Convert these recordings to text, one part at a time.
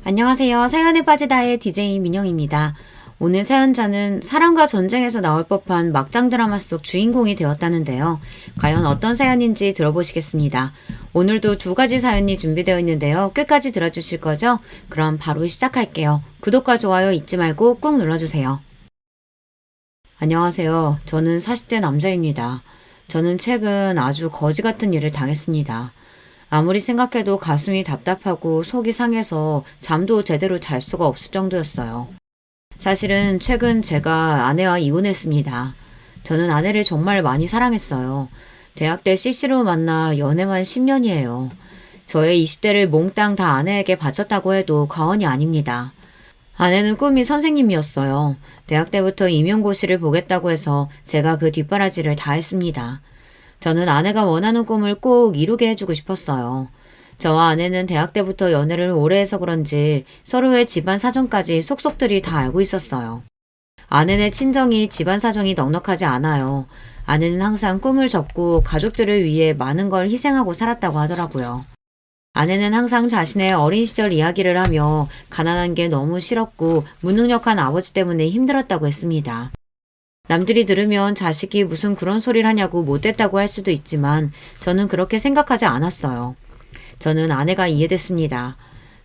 안녕하세요. 사연에 빠지다의 DJ 민영입니다. 오늘 사연자는 사랑과 전쟁에서 나올 법한 막장 드라마 속 주인공이 되었다는데요. 과연 어떤 사연인지 들어보시겠습니다. 오늘도 두 가지 사연이 준비되어 있는데요. 끝까지 들어주실 거죠? 그럼 바로 시작할게요. 구독과 좋아요 잊지 말고 꾹 눌러주세요. 안녕하세요. 저는 40대 남자입니다. 저는 최근 아주 거지 같은 일을 당했습니다. 아무리 생각해도 가슴이 답답하고 속이 상해서 잠도 제대로 잘 수가 없을 정도였어요. 사실은 최근 제가 아내와 이혼했습니다. 저는 아내를 정말 많이 사랑했어요. 대학 때 CC로 만나 연애만 10년이에요. 저의 20대를 몽땅 다 아내에게 바쳤다고 해도 과언이 아닙니다. 아내는 꿈이 선생님이었어요. 대학 때부터 임용고시를 보겠다고 해서 제가 그 뒷바라지를 다 했습니다. 저는 아내가 원하는 꿈을 꼭 이루게 해주고 싶었어요. 저와 아내는 대학 때부터 연애를 오래 해서 그런지 서로의 집안 사정까지 속속들이 다 알고 있었어요. 아내네 친정이 집안 사정이 넉넉하지 않아요. 아내는 항상 꿈을 접고 가족들을 위해 많은 걸 희생하고 살았다고 하더라고요. 아내는 항상 자신의 어린 시절 이야기를 하며 가난한 게 너무 싫었고 무능력한 아버지 때문에 힘들었다고 했습니다. 남들이 들으면 자식이 무슨 그런 소리를 하냐고 못됐다고 할 수도 있지만 저는 그렇게 생각하지 않았어요. 저는 아내가 이해됐습니다.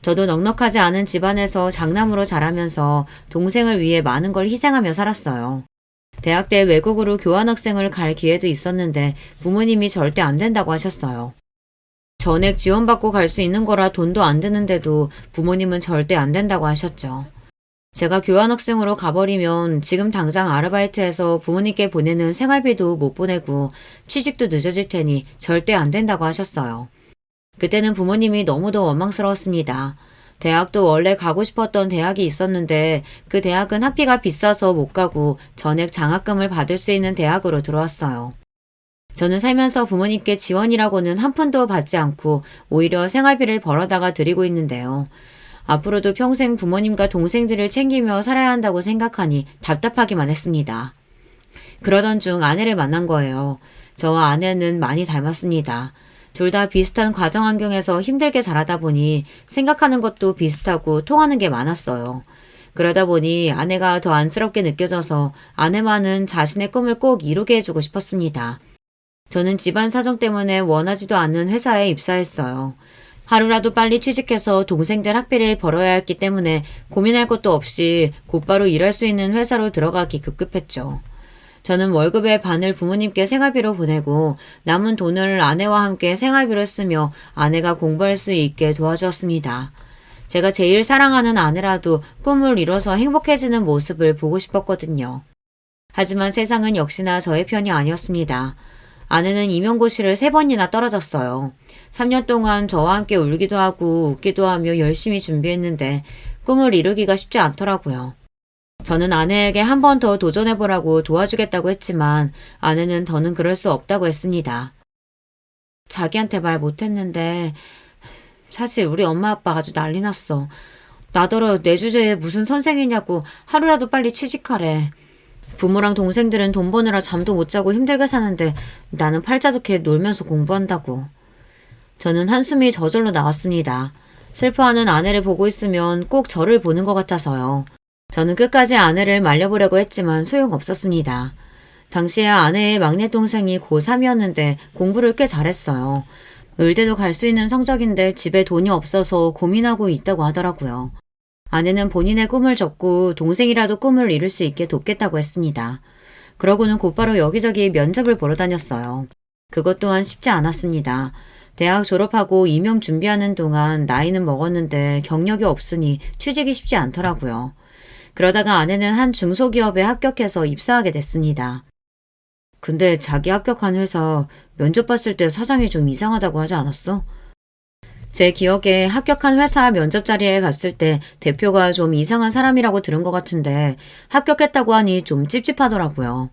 저도 넉넉하지 않은 집안에서 장남으로 자라면서 동생을 위해 많은 걸 희생하며 살았어요. 대학 때 외국으로 교환학생을 갈 기회도 있었는데 부모님이 절대 안 된다고 하셨어요. 전액 지원받고 갈 수 있는 거라 돈도 안 드는데도 부모님은 절대 안 된다고 하셨죠. 제가 교환학생으로 가버리면 지금 당장 아르바이트해서 부모님께 보내는 생활비도 못 보내고 취직도 늦어질 테니 절대 안 된다고 하셨어요. 그때는 부모님이 너무도 원망스러웠습니다. 대학도 원래 가고 싶었던 대학이 있었는데 그 대학은 학비가 비싸서 못 가고 전액 장학금을 받을 수 있는 대학으로 들어왔어요. 저는 살면서 부모님께 지원이라고는 한 푼도 받지 않고 오히려 생활비를 벌어다가 드리고 있는데요. 앞으로도 평생 부모님과 동생들을 챙기며 살아야 한다고 생각하니 답답하기만 했습니다. 그러던 중 아내를 만난 거예요. 저와 아내는 많이 닮았습니다. 둘 다 비슷한 가정 환경에서 힘들게 자라다 보니 생각하는 것도 비슷하고 통하는 게 많았어요. 그러다 보니 아내가 더 안쓰럽게 느껴져서 아내만은 자신의 꿈을 꼭 이루게 해주고 싶었습니다. 저는 집안 사정 때문에 원하지도 않는 회사에 입사했어요. 하루라도 빨리 취직해서 동생들 학비를 벌어야 했기 때문에 고민할 것도 없이 곧바로 일할 수 있는 회사로 들어가기 급급했죠. 저는 월급의 반을 부모님께 생활비로 보내고 남은 돈을 아내와 함께 생활비로 쓰며 아내가 공부할 수 있게 도와주었습니다. 제가 제일 사랑하는 아내라도 꿈을 이뤄서 행복해지는 모습을 보고 싶었거든요. 하지만 세상은 역시나 저의 편이 아니었습니다. 아내는 임용고시를 3번이나 떨어졌어요. 3년 동안 저와 함께 울기도 하고 웃기도 하며 열심히 준비했는데 꿈을 이루기가 쉽지 않더라고요. 저는 아내에게 한 번 더 도전해보라고 도와주겠다고 했지만 아내는 더는 그럴 수 없다고 했습니다. 자기한테 말 못했는데 사실 우리 엄마 아빠 아주 난리 났어. 나더러 내 주제에 무슨 선생이냐고 하루라도 빨리 취직하래. 부모랑 동생들은 돈 버느라 잠도 못 자고 힘들게 사는데 나는 팔자좋게 놀면서 공부한다고. 저는 한숨이 저절로 나왔습니다. 슬퍼하는 아내를 보고 있으면 꼭 저를 보는 것 같아서요. 저는 끝까지 아내를 말려보려고 했지만 소용없었습니다. 당시에 아내의 막내 동생이 고3이었는데 공부를 꽤 잘했어요. 의대도 갈 수 있는 성적인데 집에 돈이 없어서 고민하고 있다고 하더라고요. 아내는 본인의 꿈을 접고 동생이라도 꿈을 이룰 수 있게 돕겠다고 했습니다. 그러고는 곧바로 여기저기 면접을 보러 다녔어요. 그것 또한 쉽지 않았습니다. 대학 졸업하고 임용 준비하는 동안 나이는 먹었는데 경력이 없으니 취직이 쉽지 않더라고요. 그러다가 아내는 한 중소기업에 합격해서 입사하게 됐습니다. 근데 자기 합격한 회사 면접 봤을 때 사장이 좀 이상하다고 하지 않았어? 제 기억에 합격한 회사 면접 자리에 갔을 때 대표가 좀 이상한 사람이라고 들은 것 같은데 합격했다고 하니 좀 찝찝하더라고요.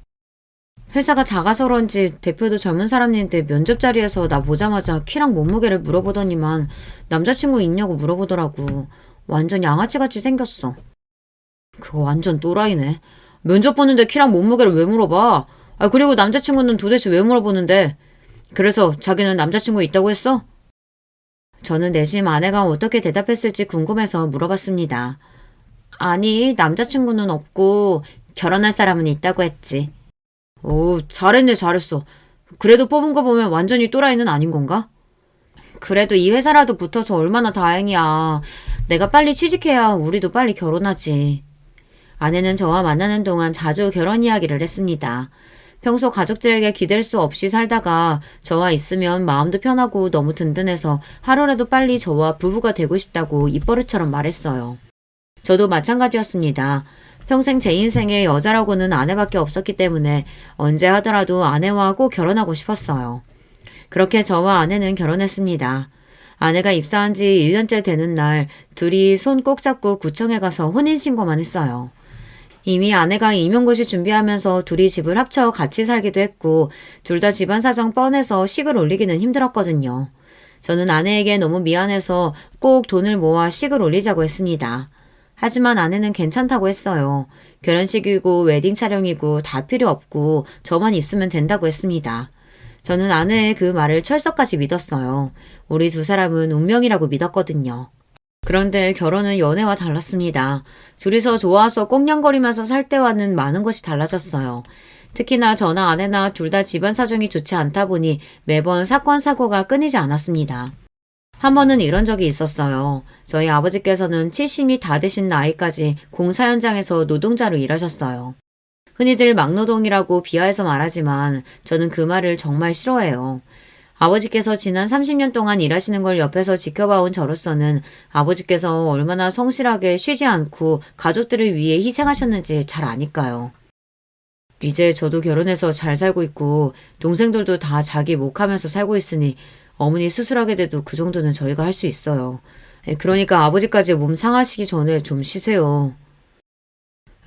회사가 작아서 그런지 대표도 젊은 사람인데 면접 자리에서 나 보자마자 키랑 몸무게를 물어보더니만 남자친구 있냐고 물어보더라고. 완전 양아치같이 생겼어. 그거 완전 또라이네. 면접 보는데 키랑 몸무게를 왜 물어봐? 그리고 남자친구는 도대체 왜 물어보는데? 그래서 자기는 남자친구 있다고 했어? 저는 내심 아내가 어떻게 대답했을지 궁금해서 물어봤습니다. 아니, 남자친구는 없고 결혼할 사람은 있다고 했지. 오, 잘했네, 잘했어. 그래도 뽑은 거 보면 완전히 또라이는 아닌 건가? 그래도 이 회사라도 붙어서 얼마나 다행이야. 내가 빨리 취직해야 우리도 빨리 결혼하지. 아내는 저와 만나는 동안 자주 결혼 이야기를 했습니다. 평소 가족들에게 기댈 수 없이 살다가 저와 있으면 마음도 편하고 너무 든든해서 하루라도 빨리 저와 부부가 되고 싶다고 입버릇처럼 말했어요. 저도 마찬가지였습니다. 평생 제 인생에 여자라고는 아내밖에 없었기 때문에 언제 하더라도 아내와 꼭 결혼하고 싶었어요. 그렇게 저와 아내는 결혼했습니다. 아내가 입사한 지 1년째 되는 날 둘이 손 꼭 잡고 구청에 가서 혼인신고만 했어요. 이미 아내가 임용고시 준비하면서 둘이 집을 합쳐 같이 살기도 했고 둘 다 집안 사정 뻔해서 식을 올리기는 힘들었거든요. 저는 아내에게 너무 미안해서 꼭 돈을 모아 식을 올리자고 했습니다. 하지만 아내는 괜찮다고 했어요. 결혼식이고 웨딩 촬영이고 다 필요 없고 저만 있으면 된다고 했습니다. 저는 아내의 그 말을 철석까지 믿었어요. 우리 두 사람은 운명이라고 믿었거든요. 그런데 결혼은 연애와 달랐습니다. 둘이서 좋아서 꽁냥거리면서 살 때와는 많은 것이 달라졌어요. 특히나 저나 아내나 둘 다 집안 사정이 좋지 않다 보니 매번 사건 사고가 끊이지 않았습니다. 한 번은 이런 적이 있었어요. 저희 아버지께서는 70이 다 되신 나이까지 공사 현장에서 노동자로 일하셨어요. 흔히들 막노동이라고 비하해서 말하지만 저는 그 말을 정말 싫어해요. 아버지께서 지난 30년 동안 일하시는 걸 옆에서 지켜봐온 저로서는 아버지께서 얼마나 성실하게 쉬지 않고 가족들을 위해 희생하셨는지 잘 아니까요. 이제 저도 결혼해서 잘 살고 있고 동생들도 다 자기 목하면서 살고 있으니 어머니 수술하게 돼도 그 정도는 저희가 할 수 있어요. 그러니까 아버지까지 몸 상하시기 전에 좀 쉬세요.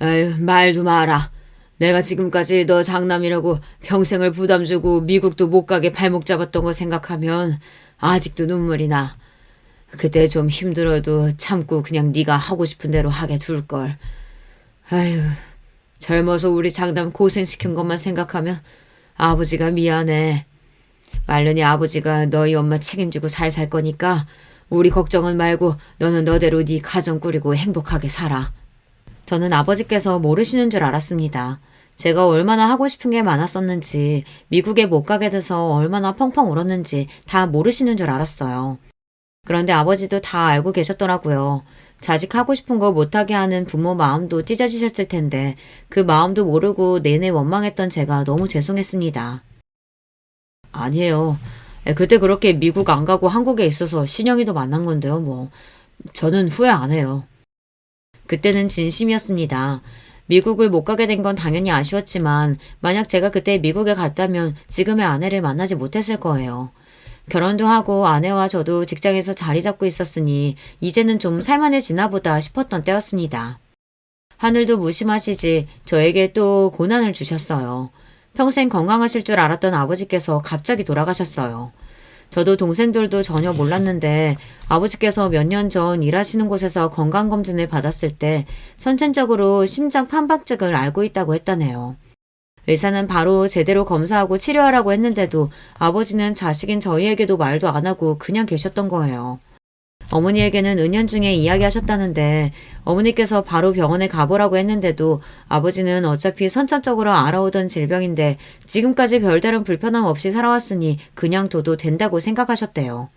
에휴, 말도 마라. 내가 지금까지 너 장남이라고 평생을 부담 주고 미국도 못 가게 발목 잡았던 거 생각하면 아직도 눈물이 나. 그때 좀 힘들어도 참고 그냥 네가 하고 싶은 대로 하게 둘걸. 아휴, 젊어서 우리 장남 고생시킨 것만 생각하면 아버지가 미안해. 말년이 아버지가 너희 엄마 책임지고 잘 살 거니까 우리 걱정은 말고 너는 너대로 네 가정 꾸리고 행복하게 살아. 저는 아버지께서 모르시는 줄 알았습니다. 제가 얼마나 하고 싶은 게 많았었는지, 미국에 못 가게 돼서 얼마나 펑펑 울었는지 다 모르시는 줄 알았어요. 그런데 아버지도 다 알고 계셨더라고요. 자식 하고 싶은 거 못하게 하는 부모 마음도 찢어지셨을 텐데 그 마음도 모르고 내내 원망했던 제가 너무 죄송했습니다. 아니에요. 그때 그렇게 미국 안 가고 한국에 있어서 신영이도 만난 건데요, 뭐. 저는 후회 안 해요. 그때는 진심이었습니다. 미국을 못 가게 된 건 당연히 아쉬웠지만 만약 제가 그때 미국에 갔다면 지금의 아내를 만나지 못했을 거예요. 결혼도 하고 아내와 저도 직장에서 자리 잡고 있었으니 이제는 좀 살만해지나 보다 싶었던 때였습니다. 하늘도 무심하시지 저에게 또 고난을 주셨어요. 평생 건강하실 줄 알았던 아버지께서 갑자기 돌아가셨어요. 저도 동생들도 전혀 몰랐는데 아버지께서 몇 년 전 일하시는 곳에서 건강검진을 받았을 때 선천적으로 심장 판박증을 앓고 있다고 했다네요. 의사는 바로 제대로 검사하고 치료하라고 했는데도 아버지는 자식인 저희에게도 말도 안 하고 그냥 계셨던 거예요. 어머니에게는 은연중에 이야기하셨다는데 어머니께서 바로 병원에 가보라고 했는데도 아버지는 어차피 선천적으로 알아오던 질병인데 지금까지 별다른 불편함 없이 살아왔으니 그냥 둬도 된다고 생각하셨대요.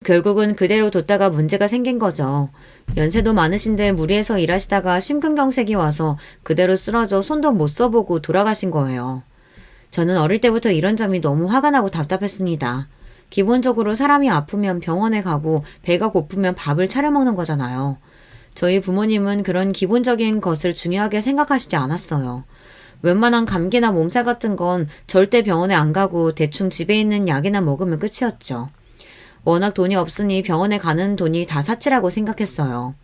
결국은 그대로 뒀다가 문제가 생긴 거죠. 연세도 많으신데 무리해서 일하시다가 심근경색이 와서 그대로 쓰러져 손도 못 써보고 돌아가신 거예요. 저는 어릴 때부터 이런 점이 너무 화가 나고 답답했습니다. 기본적으로 사람이 아프면 병원에 가고 배가 고프면 밥을 차려 먹는 거잖아요. 저희 부모님은 그런 기본적인 것을 중요하게 생각하시지 않았어요. 웬만한 감기나 몸살 같은 건 절대 병원에 안 가고 대충 집에 있는 약이나 먹으면 끝이었죠. 워낙 돈이 없으니 병원에 가는 돈이 다 사치라고 생각했어요.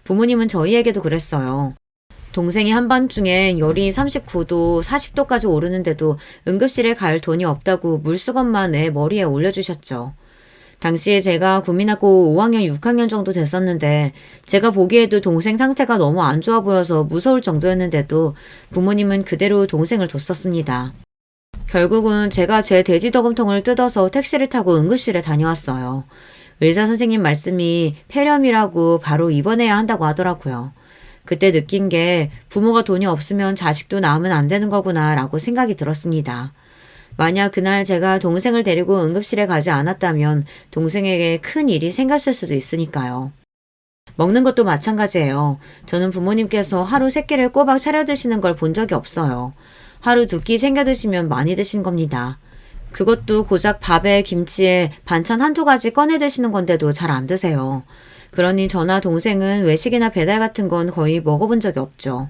부모님은 저희에게도 그랬어요. 동생이 한밤중에 열이 39도, 40도까지 오르는데도 응급실에 갈 돈이 없다고 물수건만 애 머리에 올려주셨죠. 당시에 제가 국민학교 5학년, 6학년 정도 됐었는데 제가 보기에도 동생 상태가 너무 안 좋아 보여서 무서울 정도였는데도 부모님은 그대로 동생을 뒀었습니다. 결국은 제가 제 돼지저금통을 뜯어서 택시를 타고 응급실에 다녀왔어요. 의사 선생님 말씀이 폐렴이라고 바로 입원해야 한다고 하더라고요. 그때 느낀 게 부모가 돈이 없으면 자식도 낳으면 안 되는 거구나 라고 생각이 들었습니다. 만약 그날 제가 동생을 데리고 응급실에 가지 않았다면 동생에게 큰 일이 생겼을 수도 있으니까요. 먹는 것도 마찬가지예요. 저는 부모님께서 하루 3끼를 꼬박 차려 드시는 걸 본 적이 없어요. 하루 2끼 챙겨 드시면 많이 드신 겁니다. 그것도 고작 밥에 김치에 반찬 한두 가지 꺼내 드시는 건데도 잘 안 드세요. 그러니 저나 동생은 외식이나 배달 같은 건 거의 먹어본 적이 없죠.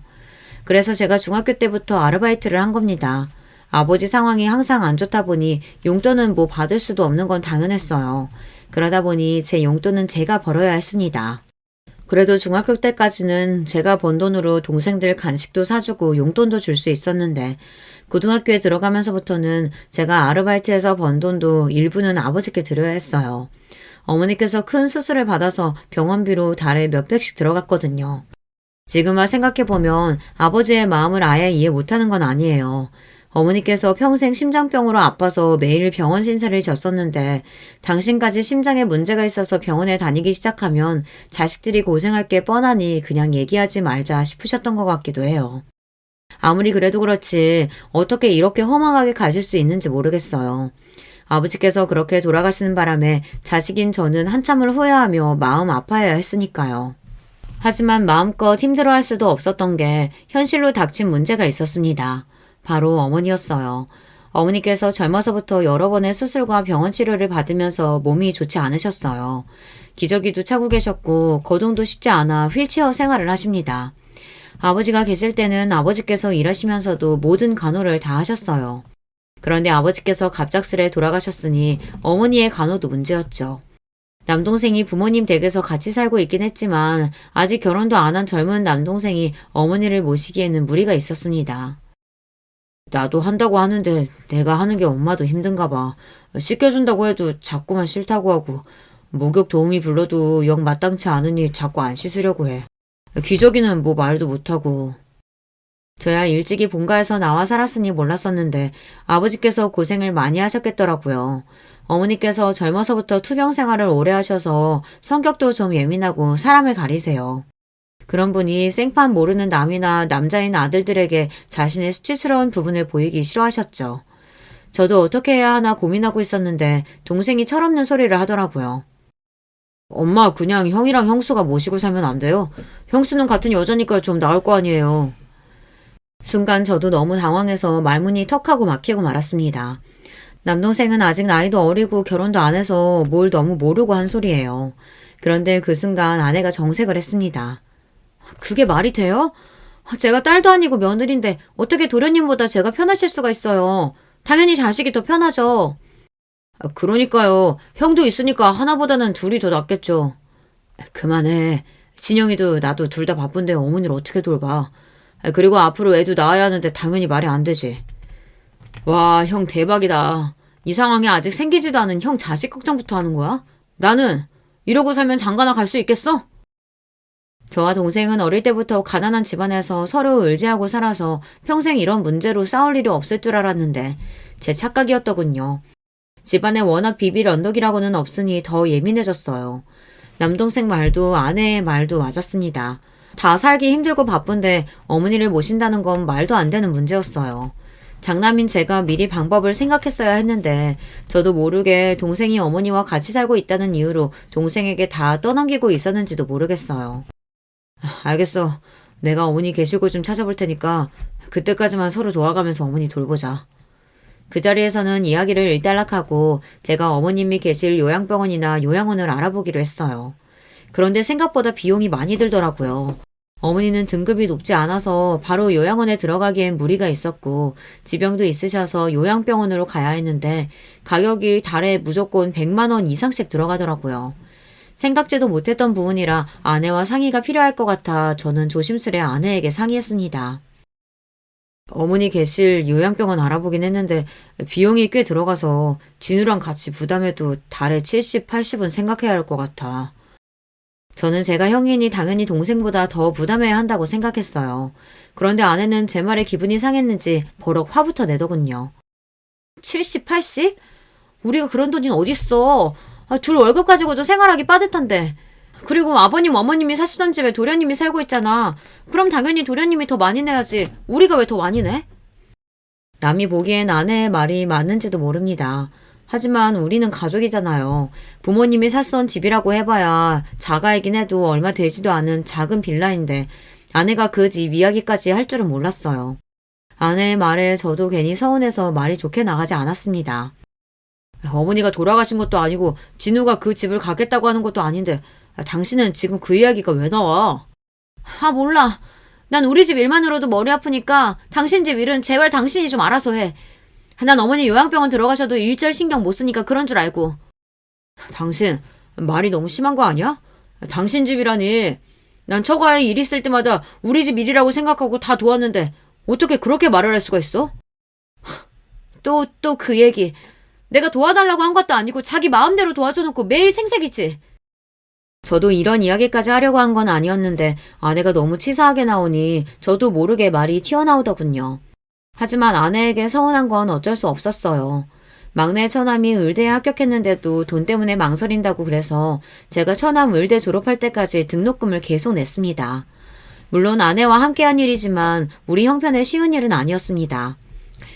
그래서 제가 중학교 때부터 아르바이트를 한 겁니다. 아버지 상황이 항상 안 좋다 보니 용돈은 뭐 받을 수도 없는 건 당연했어요. 그러다 보니 제 용돈은 제가 벌어야 했습니다. 그래도 중학교 때까지는 제가 번 돈으로 동생들 간식도 사주고 용돈도 줄 수 있었는데 고등학교에 들어가면서부터는 제가 아르바이트에서 번 돈도 일부는 아버지께 드려야 했어요. 어머니께서 큰 수술을 받아서 병원비로 달에 몇백씩 들어갔거든요. 지금 와 생각해보면 아버지의 마음을 아예 이해 못하는 건 아니에요. 어머니께서 평생 심장병으로 아파서 매일 병원 신세를 졌었는데 당신까지 심장에 문제가 있어서 병원에 다니기 시작하면 자식들이 고생할 게 뻔하니 그냥 얘기하지 말자 싶으셨던 것 같기도 해요. 아무리 그래도 그렇지 어떻게 이렇게 허망하게 가실 수 있는지 모르겠어요. 아버지께서 그렇게 돌아가시는 바람에 자식인 저는 한참을 후회하며 마음 아파해야 했으니까요. 하지만 마음껏 힘들어할 수도 없었던 게 현실로 닥친 문제가 있었습니다. 바로 어머니였어요. 어머니께서 젊어서부터 여러 번의 수술과 병원 치료를 받으면서 몸이 좋지 않으셨어요. 기저귀도 차고 계셨고 거동도 쉽지 않아 휠체어 생활을 하십니다. 아버지가 계실 때는 아버지께서 일하시면서도 모든 간호를 다 하셨어요. 그런데 아버지께서 갑작스레 돌아가셨으니 어머니의 간호도 문제였죠. 남동생이 부모님 댁에서 같이 살고 있긴 했지만 아직 결혼도 안 한 젊은 남동생이 어머니를 모시기에는 무리가 있었습니다. 나도 한다고 하는데 내가 하는 게 엄마도 힘든가 봐. 씻겨준다고 해도 자꾸만 싫다고 하고 목욕 도우미 불러도 영 마땅치 않으니 자꾸 안 씻으려고 해. 기저귀는 뭐 말도 못하고. 저야 일찍이 본가에서 나와 살았으니 몰랐었는데 아버지께서 고생을 많이 하셨겠더라고요. 어머니께서 젊어서부터 투병 생활을 오래 하셔서 성격도 좀 예민하고 사람을 가리세요. 그런 분이 생판 모르는 남이나 남자인 아들들에게 자신의 수치스러운 부분을 보이기 싫어하셨죠. 저도 어떻게 해야 하나 고민하고 있었는데 동생이 철없는 소리를 하더라고요. 엄마 그냥 형이랑 형수가 모시고 살면 안 돼요? 형수는 같은 여자니까 좀 나을 거 아니에요. 순간 저도 너무 당황해서 말문이 턱하고 막히고 말았습니다. 남동생은 아직 나이도 어리고 결혼도 안 해서 뭘 너무 모르고 한 소리예요. 그런데 그 순간 아내가 정색을 했습니다. 그게 말이 돼요? 제가 딸도 아니고 며느리인데 어떻게 도련님보다 제가 편하실 수가 있어요. 당연히 자식이 더 편하죠. 그러니까요. 형도 있으니까 하나보다는 둘이 더 낫겠죠. 그만해. 진영이도 나도 둘 다 바쁜데 어머니를 어떻게 돌봐. 그리고 앞으로 애도 낳아야 하는데 당연히 말이 안 되지. 와, 형 대박이다. 이 상황에 아직 생기지도 않은 형 자식 걱정부터 하는 거야? 나는 이러고 살면 장가나 갈 수 있겠어? 저와 동생은 어릴 때부터 가난한 집안에서 서로 의지하고 살아서 평생 이런 문제로 싸울 일이 없을 줄 알았는데 제 착각이었더군요. 집안에 워낙 비빌 언덕이라고는 없으니 더 예민해졌어요. 남동생 말도 아내의 말도 맞았습니다. 다 살기 힘들고 바쁜데 어머니를 모신다는 건 말도 안 되는 문제였어요. 장남인 제가 미리 방법을 생각했어야 했는데 저도 모르게 동생이 어머니와 같이 살고 있다는 이유로 동생에게 다 떠넘기고 있었는지도 모르겠어요. 알겠어. 내가 어머니 계실 곳 좀 찾아볼 테니까 그때까지만 서로 도와가면서 어머니 돌보자. 그 자리에서는 이야기를 일단락하고 제가 어머님이 계실 요양병원이나 요양원을 알아보기로 했어요. 그런데 생각보다 비용이 많이 들더라고요. 어머니는 등급이 높지 않아서 바로 요양원에 들어가기엔 무리가 있었고 지병도 있으셔서 요양병원으로 가야 했는데 가격이 달에 무조건 100만 원 이상씩 들어가더라고요. 생각지도 못했던 부분이라 아내와 상의가 필요할 것 같아 저는 조심스레 아내에게 상의했습니다. 어머니 계실 요양병원 알아보긴 했는데 비용이 꽤 들어가서 진우랑 같이 부담해도 달에 70, 80은 생각해야 할 것 같아. 저는 제가 형이니 당연히 동생보다 더 부담해야 한다고 생각했어요. 그런데 아내는 제 말에 기분이 상했는지 버럭 화부터 내더군요. 70, 80? 우리가 그런 돈이 어딨어. 둘 월급 가지고도 생활하기 빠듯한데. 그리고 아버님, 어머님이 사시던 집에 도련님이 살고 있잖아. 그럼 당연히 도련님이 더 많이 내야지. 우리가 왜 더 많이 내? 남이 보기엔 아내의 말이 맞는지도 모릅니다. 하지만 우리는 가족이잖아요. 부모님이 샀던 집이라고 해봐야 자가이긴 해도 얼마 되지도 않은 작은 빌라인데 아내가 그 집 이야기까지 할 줄은 몰랐어요. 아내의 말에 저도 괜히 서운해서 말이 좋게 나가지 않았습니다. 어머니가 돌아가신 것도 아니고 진우가 그 집을 갖겠다고 하는 것도 아닌데 당신은 지금 그 이야기가 왜 나와? 몰라. 난 우리 집 일만으로도 머리 아프니까 당신 집 일은 제발 당신이 좀 알아서 해. 난 어머니 요양병원 들어가셔도 일절 신경 못 쓰니까 그런 줄 알고. 당신 말이 너무 심한 거 아니야? 당신 집이라니. 난 처가에 일 있을 때마다 우리 집 일이라고 생각하고 다 도왔는데 어떻게 그렇게 말을 할 수가 있어? 또 그 얘기. 내가 도와달라고 한 것도 아니고 자기 마음대로 도와줘놓고 매일 생색이지. 저도 이런 이야기까지 하려고 한 건 아니었는데 아내가 너무 치사하게 나오니 저도 모르게 말이 튀어나오더군요. 하지만 아내에게 서운한 건 어쩔 수 없었어요. 막내 처남이 의대에 합격했는데도 돈 때문에 망설인다고 그래서 제가 처남 의대 졸업할 때까지 등록금을 계속 냈습니다. 물론 아내와 함께한 일이지만 우리 형편에 쉬운 일은 아니었습니다.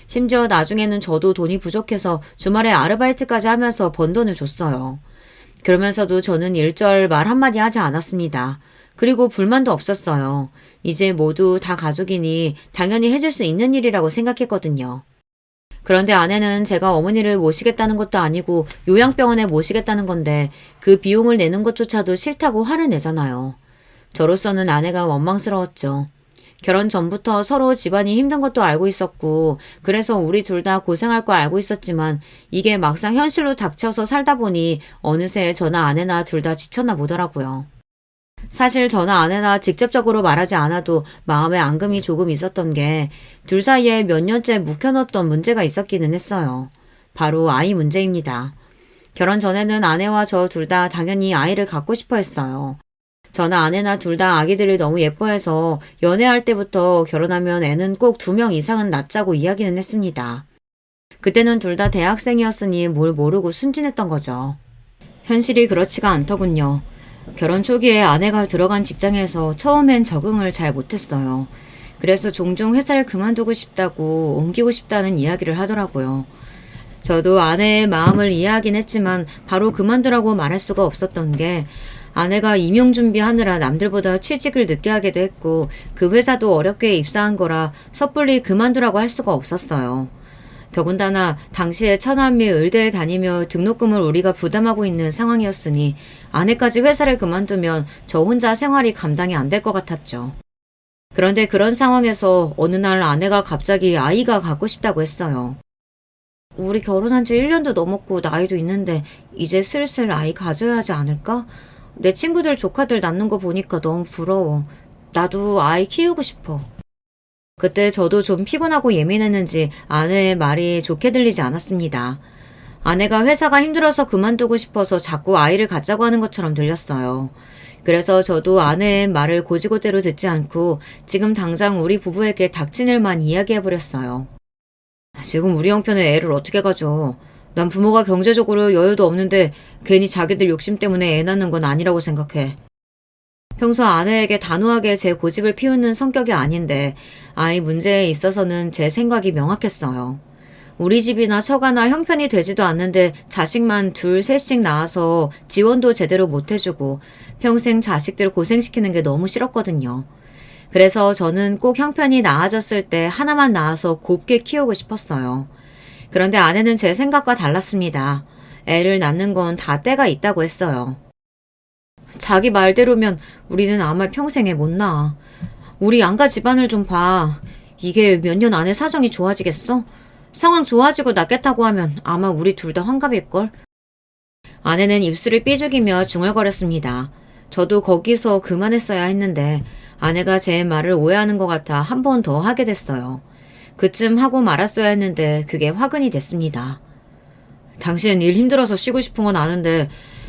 심지어 나중에는 저도 돈이 부족해서 주말에 아르바이트까지 하면서 번 돈을 줬어요. 그러면서도 저는 일절 말 한마디 하지 않았습니다. 그리고 불만도 없었어요. 이제 모두 다 가족이니 당연히 해줄 수 있는 일이라고 생각했거든요. 그런데 아내는 제가 어머니를 모시겠다는 것도 아니고 요양병원에 모시겠다는 건데 그 비용을 내는 것조차도 싫다고 화를 내잖아요. 저로서는 아내가 원망스러웠죠. 결혼 전부터 서로 집안이 힘든 것도 알고 있었고 그래서 우리 둘 다 고생할 거 알고 있었지만 이게 막상 현실로 닥쳐서 살다 보니 어느새 저나 아내나 둘 다 지쳤나 보더라고요. 사실 저나 아내나 직접적으로 말하지 않아도 마음에 앙금이 조금 있었던 게 둘 사이에 몇 년째 묵혀놓던 문제가 있었기는 했어요. 바로 아이 문제입니다. 결혼 전에는 아내와 저 둘 다 당연히 아이를 갖고 싶어 했어요. 저나 아내나 둘 다 아기들을 너무 예뻐해서 연애할 때부터 결혼하면 애는 꼭 2명 이상은 낳자고 이야기는 했습니다. 그때는 둘 다 대학생이었으니 뭘 모르고 순진했던 거죠. 현실이 그렇지가 않더군요. 결혼 초기에 아내가 들어간 직장에서 처음엔 적응을 잘 못했어요. 그래서 종종 회사를 그만두고 싶다고 옮기고 싶다는 이야기를 하더라고요. 저도 아내의 마음을 이해하긴 했지만 바로 그만두라고 말할 수가 없었던 게 아내가 임용 준비하느라 남들보다 취직을 늦게 하기도 했고 그 회사도 어렵게 입사한 거라 섣불리 그만두라고 할 수가 없었어요. 더군다나 당시에 처남이 의대에 다니며 등록금을 우리가 부담하고 있는 상황이었으니 아내까지 회사를 그만두면 저 혼자 생활이 감당이 안 될 것 같았죠. 그런데 그런 상황에서 어느 날 아내가 갑자기 아이가 갖고 싶다고 했어요. 우리 결혼한 지 1년도 넘었고 나이도 있는데 이제 슬슬 아이 가져야 하지 않을까? 내 친구들 조카들 낳는 거 보니까 너무 부러워. 나도 아이 키우고 싶어. 그때 저도 좀 피곤하고 예민했는지 아내의 말이 좋게 들리지 않았습니다. 아내가 회사가 힘들어서 그만두고 싶어서 자꾸 아이를 갖자고 하는 것처럼 들렸어요. 그래서 저도 아내의 말을 고지고대로 듣지 않고 지금 당장 우리 부부에게 닥친 일만 이야기해버렸어요. 지금 우리 형편에 애를 어떻게 가져? 난 부모가 경제적으로 여유도 없는데 괜히 자기들 욕심 때문에 애 낳는 건 아니라고 생각해. 평소 아내에게 단호하게 제 고집을 피우는 성격이 아닌데 아이 문제에 있어서는 제 생각이 명확했어요. 우리 집이나 처가나 형편이 되지도 않는데 자식만 둘, 셋씩 낳아서 지원도 제대로 못 해주고 평생 자식들 고생시키는 게 너무 싫었거든요. 그래서 저는 꼭 형편이 나아졌을 때 하나만 낳아서 곱게 키우고 싶었어요. 그런데 아내는 제 생각과 달랐습니다. 애를 낳는 건 다 때가 있다고 했어요. 자기 말대로면 우리는 아마 평생에 못 낳아. 우리 양가 집안을 좀 봐. 이게 몇 년 안에 사정이 좋아지겠어? 상황 좋아지고 낫겠다고 하면 아마 우리 둘 다 환갑일걸? 아내는 입술을 삐죽이며 중얼거렸습니다. 저도 거기서 그만했어야 했는데 아내가 제 말을 오해하는 것 같아 한 번 더 하게 됐어요. 그쯤 하고 말았어야 했는데 그게 화근이 됐습니다. 당신 일 힘들어서 쉬고 싶은 건 아는데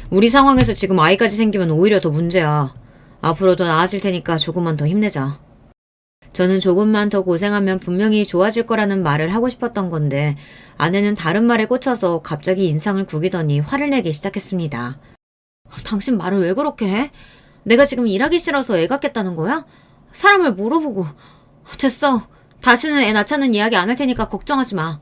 우리 상황에서 지금 아이까지 생기면 오히려 더 문제야. 앞으로 더 나아질 테니까 조금만 더 힘내자. 저는 조금만 더 고생하면 분명히 좋아질 거라는 말을 하고 싶었던 건데 아내는 다른 말에 꽂혀서 갑자기 인상을 구기더니 화를 내기 시작했습니다. 당신 말을 왜 그렇게 해? 내가 지금 일하기 싫어서 애 갖겠다는 거야? 사람을 물어보고. 됐어. 다시는 애 낳자는 이야기 안 할 테니까 걱정하지 마.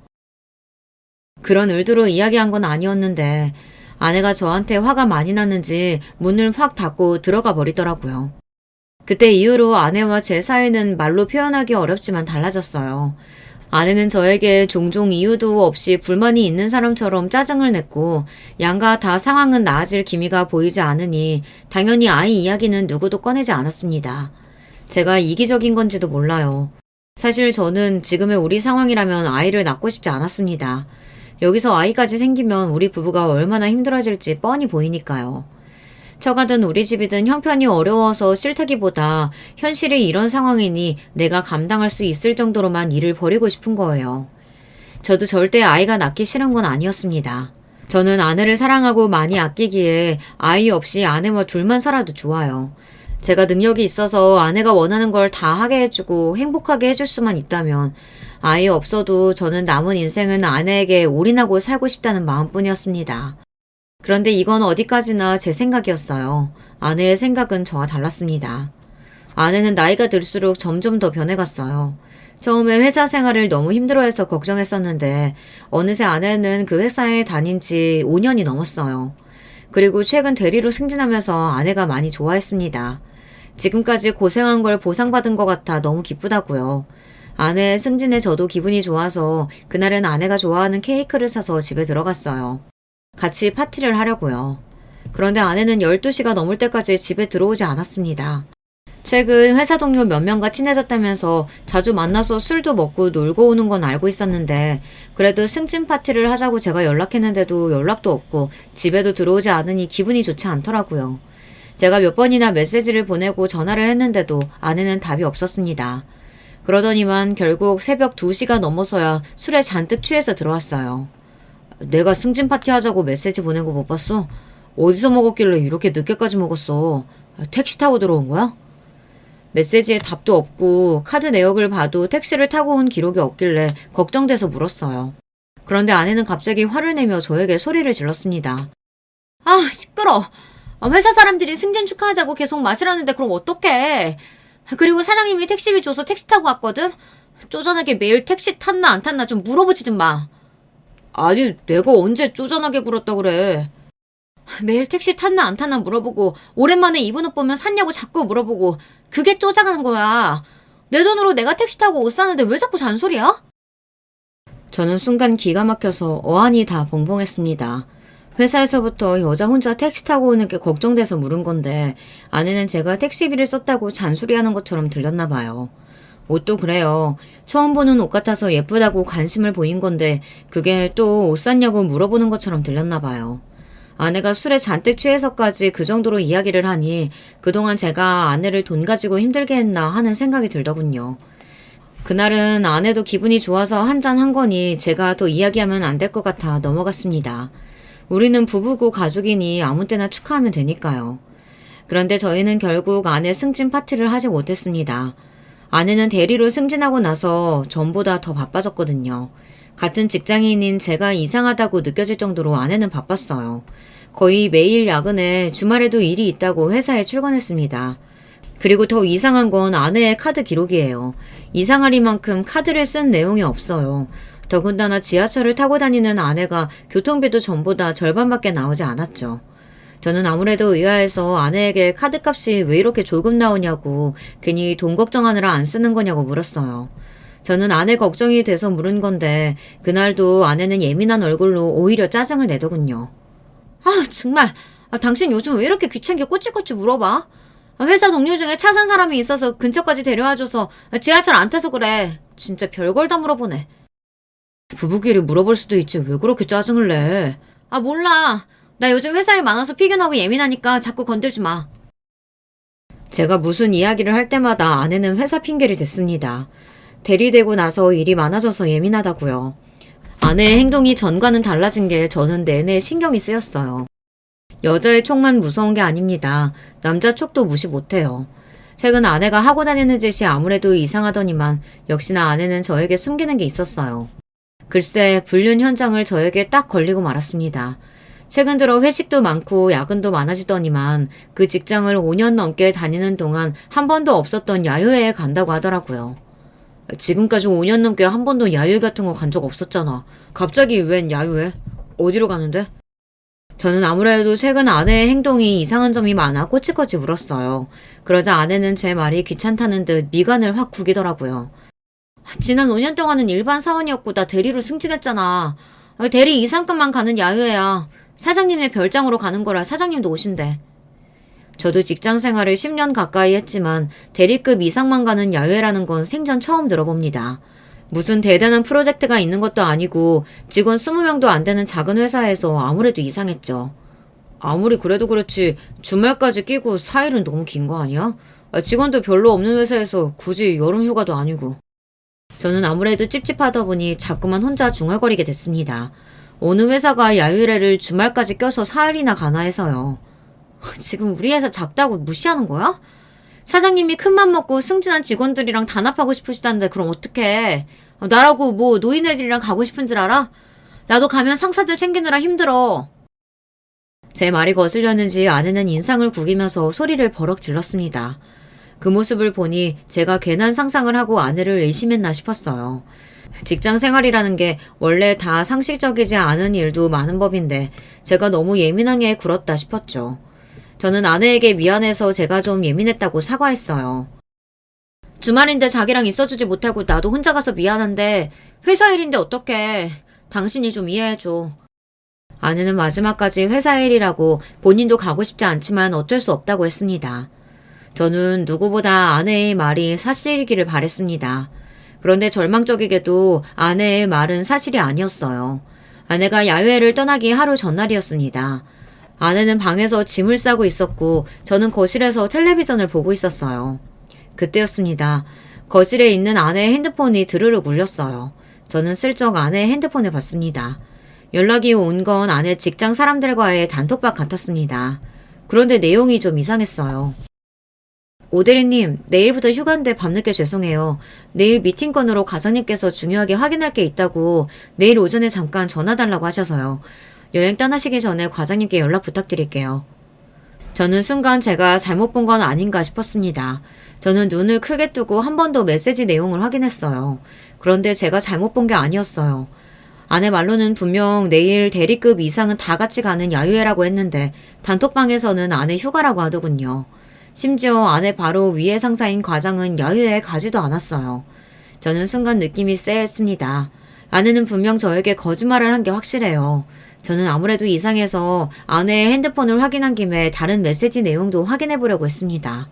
그런 의도로 이야기한 건 아니었는데 아내가 저한테 화가 많이 났는지 문을 확 닫고 들어가 버리더라고요. 그때 이후로 아내와 제 사이는 말로 표현하기 어렵지만 달라졌어요. 아내는 저에게 종종 이유도 없이 불만이 있는 사람처럼 짜증을 냈고 양가 다 상황은 나아질 기미가 보이지 않으니 당연히 아이 이야기는 누구도 꺼내지 않았습니다. 제가 이기적인 건지도 몰라요. 사실 저는 지금의 우리 상황이라면 아이를 낳고 싶지 않았습니다. 여기서 아이까지 생기면 우리 부부가 얼마나 힘들어질지 뻔히 보이니까요. 처가든 우리 집이든 형편이 어려워서 싫다기보다 현실이 이런 상황이니 내가 감당할 수 있을 정도로만 일을 벌이고 싶은 거예요. 저도 절대 아이가 낳기 싫은 건 아니었습니다. 저는 아내를 사랑하고 많이 아끼기에 아이 없이 아내와 둘만 살아도 좋아요. 제가 능력이 있어서 아내가 원하는 걸 다 하게 해주고 행복하게 해줄 수만 있다면 아이 없어도 저는 남은 인생은 아내에게 올인하고 살고 싶다는 마음뿐이었습니다. 그런데 이건 어디까지나 제 생각이었어요. 아내의 생각은 저와 달랐습니다. 아내는 나이가 들수록 점점 더 변해갔어요. 처음에 회사 생활을 너무 힘들어해서 걱정했었는데 어느새 아내는 그 회사에 다닌 지 5년이 넘었어요. 그리고 최근 대리로 승진하면서 아내가 많이 좋아했습니다. 지금까지 고생한 걸 보상받은 것 같아 너무 기쁘다고요. 아내의 승진에 저도 기분이 좋아서 그날은 아내가 좋아하는 케이크를 사서 집에 들어갔어요. 같이 파티를 하려고요. 그런데 아내는 12시가 넘을 때까지 집에 들어오지 않았습니다. 최근 회사 동료 몇 명과 친해졌다면서 자주 만나서 술도 먹고 놀고 오는 건 알고 있었는데 그래도 승진 파티를 하자고 제가 연락했는데도 연락도 없고 집에도 들어오지 않으니 기분이 좋지 않더라고요. 제가 몇 번이나 메시지를 보내고 전화를 했는데도 아내는 답이 없었습니다. 그러더니만 결국 새벽 2시가 넘어서야 술에 잔뜩 취해서 들어왔어요. 내가 승진 파티 하자고 메시지 보낸 거 못 봤어? 어디서 먹었길래 이렇게 늦게까지 먹었어? 택시 타고 들어온 거야? 메시지에 답도 없고 카드 내역을 봐도 택시를 타고 온 기록이 없길래 걱정돼서 물었어요. 그런데 아내는 갑자기 화를 내며 저에게 소리를 질렀습니다. 아, 시끄러. 회사 사람들이 승진 축하하자고 계속 마시라는데 그럼 어떡해. 그리고 사장님이 택시비 줘서 택시 타고 왔거든? 쪼잔하게 매일 택시 탔나 안 탔나 좀 물어보지 좀 마. 아니, 내가 언제 쪼잔하게 굴었다 그래. 매일 택시 탔나 안 탔나 물어보고 오랜만에 입은 옷 보면 샀냐고 자꾸 물어보고 그게 쪼잔한 거야. 내 돈으로 내가 택시 타고 옷 사는데 왜 자꾸 잔소리야? 저는 순간 기가 막혀서 어안이 다 벙벙했습니다. 회사에서부터 여자 혼자 택시 타고 오는 게 걱정돼서 물은 건데 아내는 제가 택시비를 썼다고 잔소리하는 것처럼 들렸나 봐요. 옷도 그래요. 처음 보는 옷 같아서 예쁘다고 관심을 보인 건데 그게 또 옷 샀냐고 물어보는 것처럼 들렸나 봐요. 아내가 술에 잔뜩 취해서까지 그 정도로 이야기를 하니 그동안 제가 아내를 돈 가지고 힘들게 했나 하는 생각이 들더군요. 그날은 아내도 기분이 좋아서 한잔 한 거니 제가 더 이야기하면 안 될 것 같아 넘어갔습니다. 우리는 부부고 가족이니 아무 때나 축하하면 되니까요. 그런데 저희는 결국 아내 승진 파티를 하지 못했습니다. 아내는 대리로 승진하고 나서 전보다 더 바빠졌거든요. 같은 직장인인 제가 이상하다고 느껴질 정도로 아내는 바빴어요. 거의 매일 야근에 주말에도 일이 있다고 회사에 출근했습니다. 그리고 더 이상한 건 아내의 카드 기록이에요. 이상하리만큼 카드를 쓴 내용이 없어요. 더군다나 지하철을 타고 다니는 아내가 교통비도 전보다 절반밖에 나오지 않았죠. 저는 아무래도 의아해서 아내에게 카드값이 왜 이렇게 조금 나오냐고 괜히 돈 걱정하느라 안 쓰는 거냐고 물었어요. 저는 아내 걱정이 돼서 물은 건데 그날도 아내는 예민한 얼굴로 오히려 짜증을 내더군요. 아 정말 당신 요즘 왜 이렇게 귀찮게 꼬치꼬치 물어봐? 회사 동료 중에 차 산 사람이 있어서 근처까지 데려와줘서 지하철 안 타서 그래. 진짜 별걸 다 물어보네. 부부끼리 물어볼 수도 있지 왜 그렇게 짜증을 내? 아 몰라. 나 요즘 회사 일 많아서 피곤하고 예민하니까 자꾸 건들지 마. 제가 무슨 이야기를 할 때마다 아내는 회사 핑계를 댔습니다. 대리되고 나서 일이 많아져서 예민하다고요. 아내의 행동이 전과는 달라진 게 저는 내내 신경이 쓰였어요. 여자의 촉만 무서운 게 아닙니다. 남자 촉도 무시 못해요. 최근 아내가 하고 다니는 짓이 아무래도 이상하더니만 역시나 아내는 저에게 숨기는 게 있었어요. 글쎄, 불륜 현장을 저에게 딱 걸리고 말았습니다. 최근 들어 회식도 많고 야근도 많아지더니만 그 직장을 5년 넘게 다니는 동안 한 번도 없었던 야유회에 간다고 하더라고요. 지금까지 5년 넘게 한 번도 야유회 같은 거 간 적 없었잖아. 갑자기 웬 야유회? 어디로 가는데? 저는 아무래도 최근 아내의 행동이 이상한 점이 많아 꼬치꼬치 울었어요. 그러자 아내는 제 말이 귀찮다는 듯 미간을 확 구기더라고요. 지난 5년 동안은 일반 사원이었고 나 대리로 승진했잖아. 대리 이상급만 가는 야유회야. 사장님네 별장으로 가는 거라 사장님도 오신대. 저도 직장 생활을 10년 가까이 했지만 대리급 이상만 가는 야유회라는 건 생전 처음 들어봅니다. 무슨 대단한 프로젝트가 있는 것도 아니고 직원 20명도 안 되는 작은 회사에서 아무래도 이상했죠. 아무리 그래도 그렇지 주말까지 끼고 4일은 너무 긴 거 아니야? 직원도 별로 없는 회사에서 굳이 여름 휴가도 아니고. 저는 아무래도 찝찝하다 보니 자꾸만 혼자 중얼거리게 됐습니다. 어느 회사가 야유회를 주말까지 껴서 4일이나 가나 해서요. 지금 우리 회사 작다고 무시하는 거야? 사장님이 큰맘 먹고 승진한 직원들이랑 단합하고 싶으시다는데 그럼 어떡해. 나라고 뭐 노인애들이랑 가고 싶은 줄 알아? 나도 가면 상사들 챙기느라 힘들어. 제 말이 거슬렸는지 아내는 인상을 구기면서 소리를 버럭 질렀습니다. 그 모습을 보니 제가 괜한 상상을 하고 아내를 의심했나 싶었어요. 직장 생활이라는 게 원래 다 상식적이지 않은 일도 많은 법인데 제가 너무 예민하게 굴었다 싶었죠. 저는 아내에게 미안해서 제가 좀 예민했다고 사과했어요. 주말인데 자기랑 있어주지 못하고 나도 혼자 가서 미안한데 회사 일인데 어떡해. 당신이 좀 이해해줘. 아내는 마지막까지 회사 일이라고 본인도 가고 싶지 않지만 어쩔 수 없다고 했습니다. 저는 누구보다 아내의 말이 사실이기를 바랬습니다. 그런데 절망적이게도 아내의 말은 사실이 아니었어요. 아내가 야외를 떠나기 하루 전날이었습니다. 아내는 방에서 짐을 싸고 있었고 저는 거실에서 텔레비전을 보고 있었어요. 그때였습니다. 거실에 있는 아내의 핸드폰이 드르륵 울렸어요. 저는 슬쩍 아내의 핸드폰을 봤습니다. 연락이 온 건 아내 직장 사람들과의 단톡방 같았습니다. 그런데 내용이 좀 이상했어요. 오대리님, 내일부터 휴가인데 밤늦게 죄송해요. 내일 미팅 건으로 과장님께서 중요하게 확인할 게 있다고 내일 오전에 잠깐 전화 달라고 하셔서요. 여행 떠나시기 전에 과장님께 연락 부탁드릴게요. 저는 순간 제가 잘못 본 건 아닌가 싶었습니다. 저는 눈을 크게 뜨고 한 번 더 메시지 내용을 확인했어요. 그런데 제가 잘못 본 게 아니었어요. 아내 말로는 분명 내일 대리급 이상은 다 같이 가는 야유회라고 했는데 단톡방에서는 아내 휴가라고 하더군요. 심지어 아내 바로 위에 상사인 과장은 야유회에 가지도 않았어요. 저는 순간 느낌이 쎄했습니다. 아내는 분명 저에게 거짓말을 한 게 확실해요. 저는 아무래도 이상해서 아내의 핸드폰을 확인한 김에 다른 메시지 내용도 확인해 보려고 했습니다.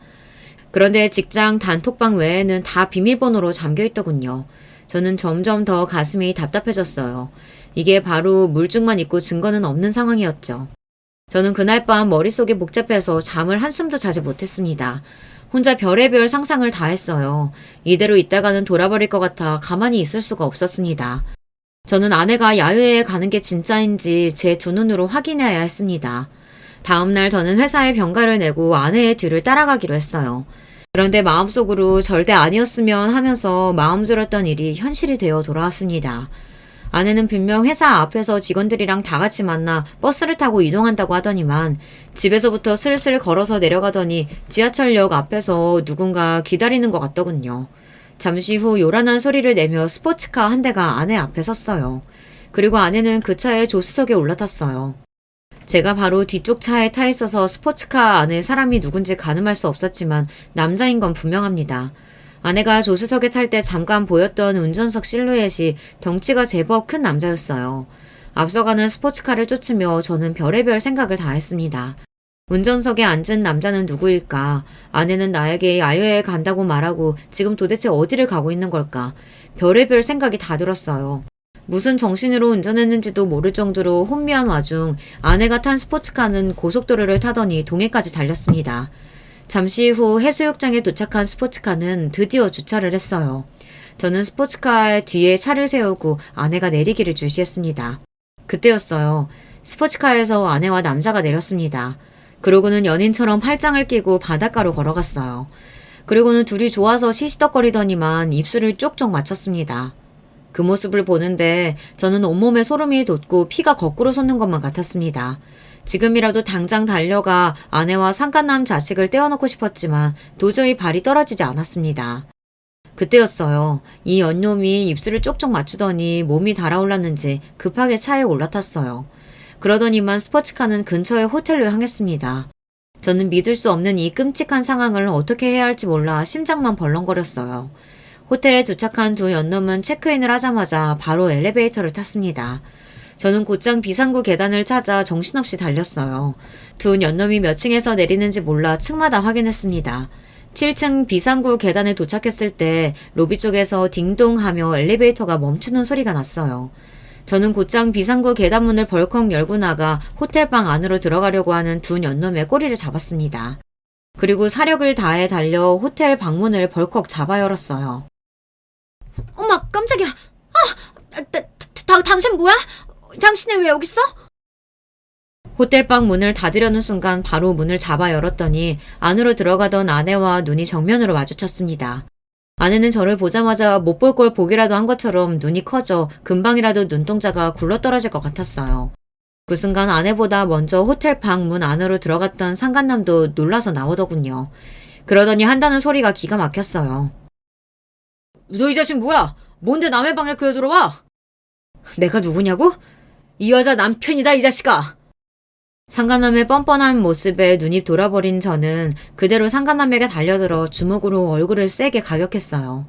그런데 직장 단톡방 외에는 다 비밀번호로 잠겨 있더군요. 저는 점점 더 가슴이 답답해졌어요. 이게 바로 물증만 있고 증거는 없는 상황이었죠. 저는 그날 밤 머릿속이 복잡해서 잠을 한숨도 자지 못했습니다. 혼자 별의별 상상을 다 했어요. 이대로 있다가는 돌아버릴 것 같아 가만히 있을 수가 없었습니다. 저는 아내가 야유회에 가는 게 진짜인지 제 두 눈으로 확인해야 했습니다. 다음날 저는 회사에 병가를 내고 아내의 뒤를 따라가기로 했어요. 그런데 마음속으로 절대 아니었으면 하면서 마음 졸였던 일이 현실이 되어 돌아왔습니다. 아내는 분명 회사 앞에서 직원들이랑 다 같이 만나 버스를 타고 이동한다고 하더니만 집에서부터 슬슬 걸어서 내려가더니 지하철역 앞에서 누군가 기다리는 것 같더군요. 잠시 후 요란한 소리를 내며 스포츠카 한 대가 아내 앞에 섰어요. 그리고 아내는 그 차에 조수석에 올라탔어요. 제가 바로 뒤쪽 차에 타 있어서 스포츠카 안에 사람이 누군지 가늠할 수 없었지만 남자인 건 분명합니다. 아내가 조수석에 탈 때 잠깐 보였던 운전석 실루엣이 덩치가 제법 큰 남자였어요. 앞서가는 스포츠카를 쫓으며 저는 별의별 생각을 다 했습니다. 운전석에 앉은 남자는 누구일까? 아내는 나에게 야외에 간다고 말하고 지금 도대체 어디를 가고 있는 걸까? 별의별 생각이 다 들었어요. 무슨 정신으로 운전했는지도 모를 정도로 혼미한 와중 아내가 탄 스포츠카는 고속도로를 타더니 동해까지 달렸습니다. 잠시 후 해수욕장에 도착한 스포츠카는 드디어 주차를 했어요. 저는 스포츠카 뒤에 차를 세우고 아내가 내리기를 주시했습니다. 그때였어요. 스포츠카에서 아내와 남자가 내렸습니다. 그러고는 연인처럼 팔짱을 끼고 바닷가로 걸어갔어요. 그리고는 둘이 좋아서 시시덕거리더니만 입술을 쪽쪽 맞췄습니다. 그 모습을 보는데 저는 온몸에 소름이 돋고 피가 거꾸로 솟는 것만 같았습니다. 지금이라도 당장 달려가 아내와 상간남 자식을 떼어놓고 싶었지만 도저히 발이 떨어지지 않았습니다. 그때였어요. 이 연놈이 입술을 쪽쪽 맞추더니 몸이 달아올랐는지 급하게 차에 올라탔어요. 그러더니만 스포츠카는 근처의 호텔로 향했습니다. 저는 믿을 수 없는 이 끔찍한 상황을 어떻게 해야 할지 몰라 심장만 벌렁거렸어요. 호텔에 도착한 두 연놈은 체크인을 하자마자 바로 엘리베이터를 탔습니다. 저는 곧장 비상구 계단을 찾아 정신없이 달렸어요. 두 연놈이 몇 층에서 내리는지 몰라 층마다 확인했습니다. 7층 비상구 계단에 도착했을 때 로비 쪽에서 딩동 하며 엘리베이터가 멈추는 소리가 났어요. 저는 곧장 비상구 계단문을 벌컥 열고 나가 호텔방 안으로 들어가려고 하는 두 연놈의 꼬리를 잡았습니다. 그리고 사력을 다해 달려 호텔 방문을 벌컥 잡아 열었어요. 엄마, 깜짝이야. 당신 뭐야? 당신이 왜 여기 있어? 호텔방 문을 닫으려는 순간 바로 문을 잡아 열었더니 안으로 들어가던 아내와 눈이 정면으로 마주쳤습니다. 아내는 저를 보자마자 못 볼 걸 보기라도 한 것처럼 눈이 커져 금방이라도 눈동자가 굴러떨어질 것 같았어요. 그 순간 아내보다 먼저 호텔 방 문 안으로 들어갔던 상간남도 놀라서 나오더군요. 그러더니 한다는 소리가 기가 막혔어요. 너 이 자식 뭐야? 뭔데 남의 방에 그여 들어와? 내가 누구냐고? 이 여자 남편이다 이 자식아. 상간남의 뻔뻔한 모습에 눈이 돌아버린 저는 그대로 상간남에게 달려들어 주먹으로 얼굴을 세게 가격했어요.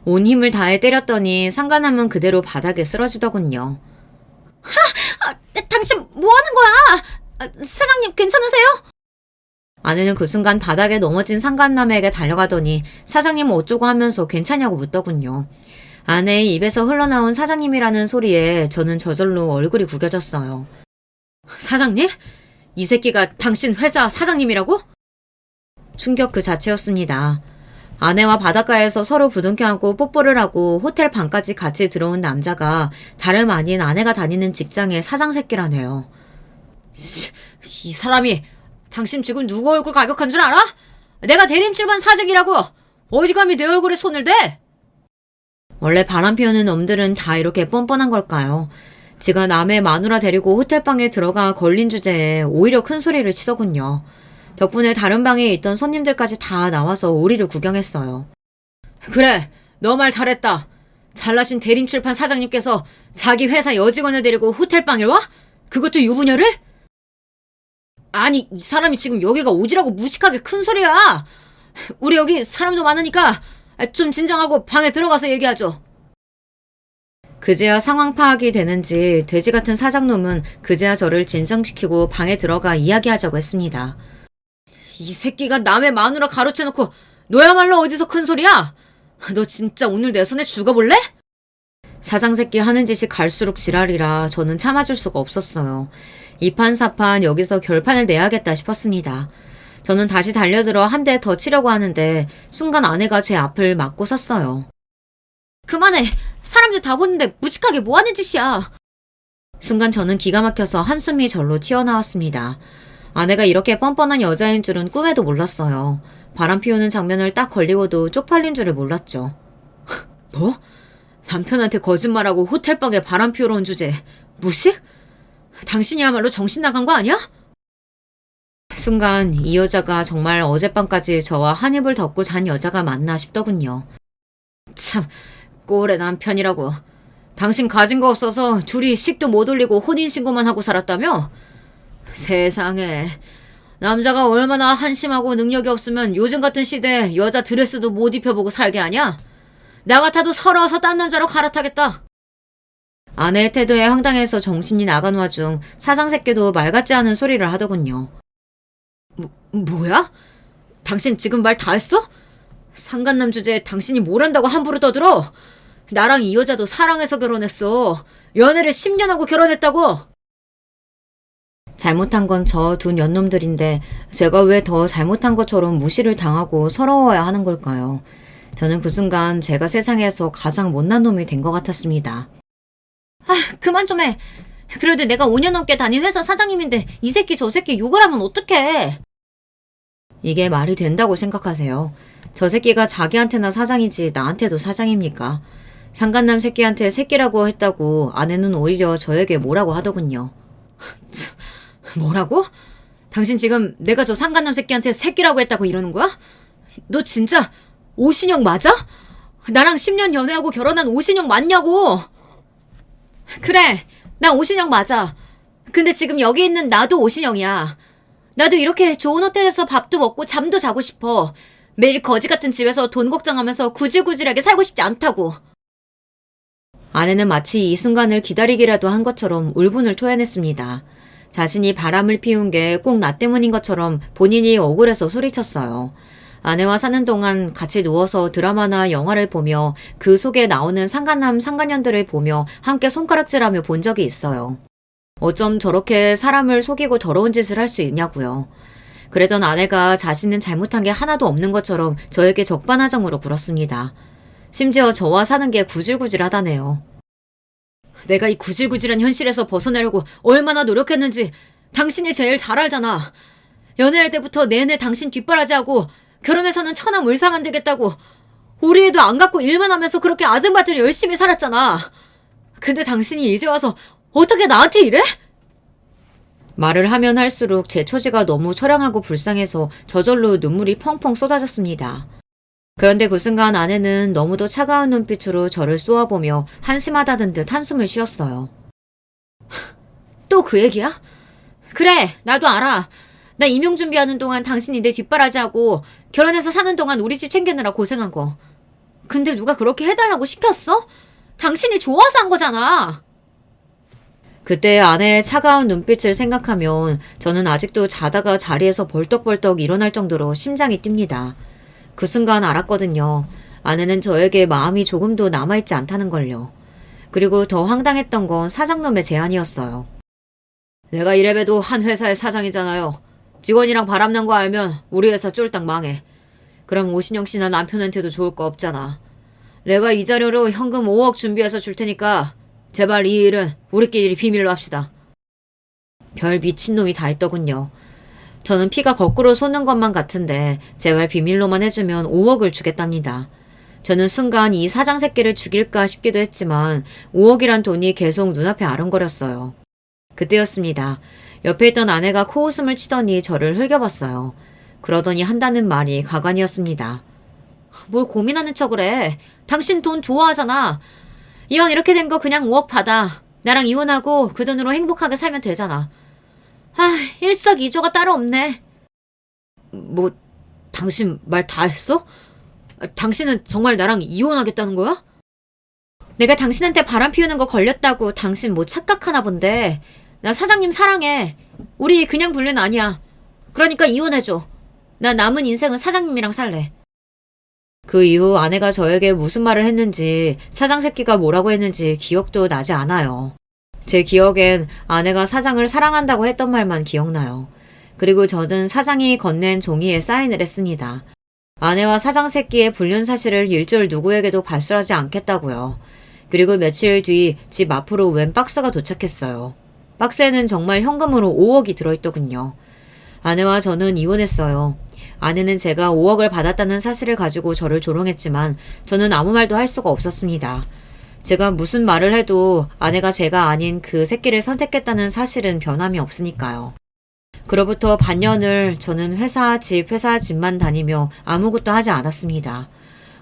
온 힘을 다해 때렸더니 상간남은 그대로 바닥에 쓰러지더군요. 당신 뭐 하는 거야? 사장님 괜찮으세요? 아내는 그 순간 바닥에 넘어진 상간남에게 달려가더니 사장님은 어쩌고 하면서 괜찮냐고 묻더군요. 아내의 입에서 흘러나온 사장님이라는 소리에 저는 저절로 얼굴이 구겨졌어요. 사장님? 이 새끼가 당신 회사 사장님이라고? 충격 그 자체였습니다. 아내와 바닷가에서 서로 부둥켜 안고 뽀뽀를 하고 호텔 방까지 같이 들어온 남자가 다름 아닌 아내가 다니는 직장의 사장 새끼라네요. 이 사람이 당신 지금 누구 얼굴 가격한 줄 알아? 내가 대림출반 사직이라고! 어디 감히 내 얼굴에 손을 대? 원래 바람 피우는 놈들은 다 이렇게 뻔뻔한 걸까요? 지가 남의 마누라 데리고 호텔방에 들어가 걸린 주제에 오히려 큰 소리를 치더군요. 덕분에 다른 방에 있던 손님들까지 다 나와서 우리를 구경했어요. 그래, 너 말 잘했다. 잘나신 대림출판 사장님께서 자기 회사 여직원을 데리고 호텔방에 와? 그것도 유부녀를? 아니, 이 사람이 지금 여기가 오지라고 무식하게 큰 소리야. 우리 여기 사람도 많으니까 좀 진정하고 방에 들어가서 얘기하죠. 그제야 상황 파악이 되는지 돼지 같은 사장놈은 그제야 저를 진정시키고 방에 들어가 이야기하자고 했습니다. 이 새끼가 남의 마누라 가로채놓고 너야말로 어디서 큰 소리야? 너 진짜 오늘 내 손에 죽어볼래? 사장 새끼 하는 짓이 갈수록 지랄이라 저는 참아줄 수가 없었어요. 이판사판 여기서 결판을 내야겠다 싶었습니다. 저는 다시 달려들어 한 대 더 치려고 하는데 순간 아내가 제 앞을 막고 섰어요. 그만해. 사람들 다 보는데 무식하게 뭐 하는 짓이야. 순간 저는 기가 막혀서 한숨이 절로 튀어나왔습니다. 아내가 이렇게 뻔뻔한 여자인 줄은 꿈에도 몰랐어요. 바람 피우는 장면을 딱 걸리고도 쪽팔린 줄을 몰랐죠. 뭐? 남편한테 거짓말하고 호텔방에 바람 피우러 온 주제 무식? 당신이야말로 정신 나간 거 아니야? 순간 이 여자가 정말 어젯밤까지 저와 한 입을 덮고 잔 여자가 맞나 싶더군요. 참, 꼴의 남편이라고. 당신 가진 거 없어서 둘이 식도 못 올리고 혼인신고만 하고 살았다며? 세상에, 남자가 얼마나 한심하고 능력이 없으면 요즘 같은 시대에 여자 드레스도 못 입혀보고 살게 하냐? 나 같아도 서러워서 딴 남자로 갈아타겠다. 아내의 태도에 황당해서 정신이 나간 와중 사장 새끼도 말 같지 않은 소리를 하더군요. 뭐야? 당신 지금 말 다 했어? 상간남 주제에 당신이 뭘 한다고 함부로 떠들어? 나랑 이 여자도 사랑해서 결혼했어. 연애를 10년 하고 결혼했다고. 잘못한 건 저 두 년놈들인데 제가 왜 더 잘못한 것처럼 무시를 당하고 서러워야 하는 걸까요? 저는 그 순간 제가 세상에서 가장 못난 놈이 된 것 같았습니다. 그만 좀 해. 그래도 내가 5년 넘게 다닌 회사 사장님인데 이 새끼 저 새끼 욕을 하면 어떡해. 이게 말이 된다고 생각하세요? 저 새끼가 자기한테나 사장이지 나한테도 사장입니까? 상간남 새끼한테 새끼라고 했다고 아내는 오히려 저에게 뭐라고 하더군요. 뭐라고? 당신 지금 내가 저 상간남 새끼한테 새끼라고 했다고 이러는 거야? 너 진짜 오신영 맞아? 나랑 10년 연애하고 결혼한 오신영 맞냐고? 그래, 나 오신영 맞아. 근데 지금 여기 있는 나도 오신영이야. 나도 이렇게 좋은 호텔에서 밥도 먹고 잠도 자고 싶어. 매일 거지 같은 집에서 돈 걱정하면서 구질구질하게 살고 싶지 않다고. 아내는 마치 이 순간을 기다리기라도 한 것처럼 울분을 토해냈습니다. 자신이 바람을 피운 게 꼭 나 때문인 것처럼 본인이 억울해서 소리쳤어요. 아내와 사는 동안 같이 누워서 드라마나 영화를 보며 그 속에 나오는 상간남 상간년들을 보며 함께 손가락질하며 본 적이 있어요. 어쩜 저렇게 사람을 속이고 더러운 짓을 할 수 있냐고요. 그러던 아내가 자신은 잘못한 게 하나도 없는 것처럼 저에게 적반하장으로 굴었습니다. 심지어 저와 사는 게 구질구질하다네요. 내가 이 구질구질한 현실에서 벗어나려고 얼마나 노력했는지 당신이 제일 잘 알잖아. 연애할 때부터 내내 당신 뒷바라지하고 결혼해서는 천하물사 만들겠다고 우리 애도 안 갖고 일만 하면서 그렇게 아등바등 열심히 살았잖아. 근데 당신이 이제 와서 어떻게 나한테 이래? 말을 하면 할수록 제 처지가 너무 처량하고 불쌍해서 저절로 눈물이 펑펑 쏟아졌습니다. 그런데 그 순간 아내는 너무도 차가운 눈빛으로 저를 쏘아보며 한심하다는 듯 한숨을 쉬었어요. 또 그 얘기야? 그래, 나도 알아. 나 임용 준비하는 동안 당신이 내 뒷바라지하고 결혼해서 사는 동안 우리 집 챙기느라 고생한 거. 근데 누가 그렇게 해달라고 시켰어? 당신이 좋아서 한 거잖아. 그때 아내의 차가운 눈빛을 생각하면 저는 아직도 자다가 자리에서 벌떡벌떡 일어날 정도로 심장이 뜁니다. 그 순간 알았거든요. 아내는 저에게 마음이 조금도 남아있지 않다는 걸요. 그리고 더 황당했던 건 사장놈의 제안이었어요. 내가 이래봬도 한 회사의 사장이잖아요. 직원이랑 바람난 거 알면 우리 회사 쫄딱 망해. 그럼 오신영 씨나 남편한테도 좋을 거 없잖아. 내가 이 자료로 현금 5억 준비해서 줄 테니까 제발 이 일은 우리끼리 비밀로 합시다. 별 미친놈이 다 있더군요. 저는 피가 거꾸로 솟는 것만 같은데 제발 비밀로만 해주면 5억을 주겠답니다. 저는 순간 이 사장 새끼를 죽일까 싶기도 했지만 5억이란 돈이 계속 눈앞에 아른거렸어요. 그때였습니다. 옆에 있던 아내가 코웃음을 치더니 저를 흘겨봤어요. 그러더니 한다는 말이 가관이었습니다. 뭘 고민하는 척을 해. 당신 돈 좋아하잖아. 이왕 이렇게 된 거 그냥 5억 받아. 나랑 이혼하고 그 돈으로 행복하게 살면 되잖아. 일석이조가 따로 없네. 뭐, 당신 말 다 했어? 당신은 정말 나랑 이혼하겠다는 거야? 내가 당신한테 바람 피우는 거 걸렸다고 당신 뭐 착각하나 본데. 나 사장님 사랑해. 우리 그냥 불륜 아니야. 그러니까 이혼해줘. 나 남은 인생은 사장님이랑 살래. 그 이후 아내가 저에게 무슨 말을 했는지 사장 새끼가 뭐라고 했는지 기억도 나지 않아요. 제 기억엔 아내가 사장을 사랑한다고 했던 말만 기억나요. 그리고 저는 사장이 건넨 종이에 사인을 했습니다. 아내와 사장 새끼의 불륜 사실을 일절 누구에게도 발설하지 않겠다고요. 그리고 며칠 뒤 집 앞으로 웬 박스가 도착했어요. 박스에는 정말 현금으로 5억이 들어있더군요. 아내와 저는 이혼했어요. 아내는 제가 5억을 받았다는 사실을 가지고 저를 조롱했지만 저는 아무 말도 할 수가 없었습니다. 제가 무슨 말을 해도 아내가 제가 아닌 그 새끼를 선택했다는 사실은 변함이 없으니까요. 그로부터 반년을 저는 회사 집만 다니며 아무것도 하지 않았습니다.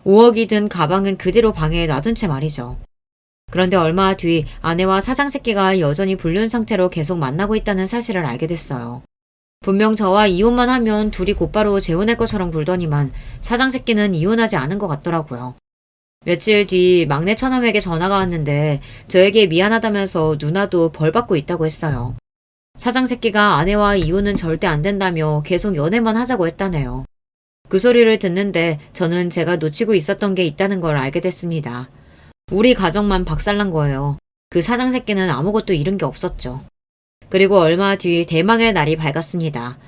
5억이 든 가방은 그대로 방에 놔둔 채 말이죠. 그런데 얼마 뒤 아내와 사장 새끼가 여전히 불륜 상태로 계속 만나고 있다는 사실을 알게 됐어요. 분명 저와 이혼만 하면 둘이 곧바로 재혼할 것처럼 굴더니만 사장 새끼는 이혼하지 않은 것 같더라고요. 며칠 뒤 막내 처남에게 전화가 왔는데 저에게 미안하다면서 누나도 벌 받고 있다고 했어요. 사장 새끼가 아내와 이혼은 절대 안 된다며 계속 연애만 하자고 했다네요. 그 소리를 듣는데 저는 제가 놓치고 있었던 게 있다는 걸 알게 됐습니다. 우리 가정만 박살난 거예요. 그 사장 새끼는 아무것도 잃은 게 없었죠. 그리고 얼마 뒤 대망의 날이 밝았습니다.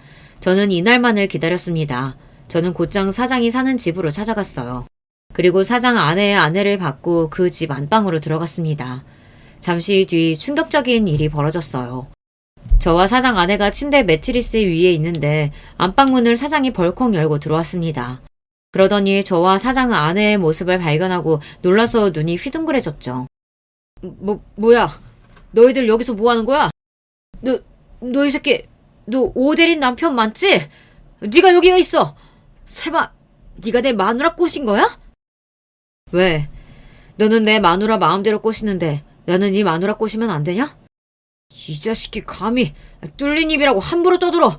저는 이날만을 기다렸습니다. 저는 곧장 사장이 사는 집으로 찾아갔어요. 그리고 사장 아내의 아내를 받고 그 집 안방으로 들어갔습니다. 잠시 뒤 충격적인 일이 벌어졌어요. 저와 사장 아내가 침대 매트리스 위에 있는데 안방문을 사장이 벌컥 열고 들어왔습니다. 그러더니 저와 사장 아내의 모습을 발견하고 놀라서 눈이 휘둥그레졌죠. 뭐야? 너희들 여기서 뭐 하는 거야? 너 이 새끼, 너 오대린 남편 맞지? 네가 여기 왜 있어? 설마 네가 내 마누라 꼬신 거야? 왜? 너는 내 마누라 마음대로 꼬시는데 나는 네 마누라 꼬시면 안 되냐? 이 자식이 감히 뚫린 입이라고 함부로 떠들어.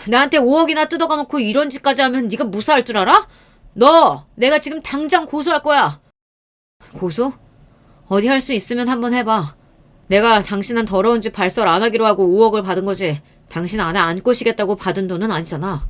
나한테 5억이나 뜯어가놓고 이런 짓까지 하면 네가 무사할 줄 알아? 너 내가 지금 당장 고소할 거야. 고소? 어디 할 수 있으면 한번 해봐. 내가 당신한 더러운 짓 발설 안 하기로 하고 5억을 받은 거지. 당신 아내 안 꼬시겠다고 받은 돈은 아니잖아.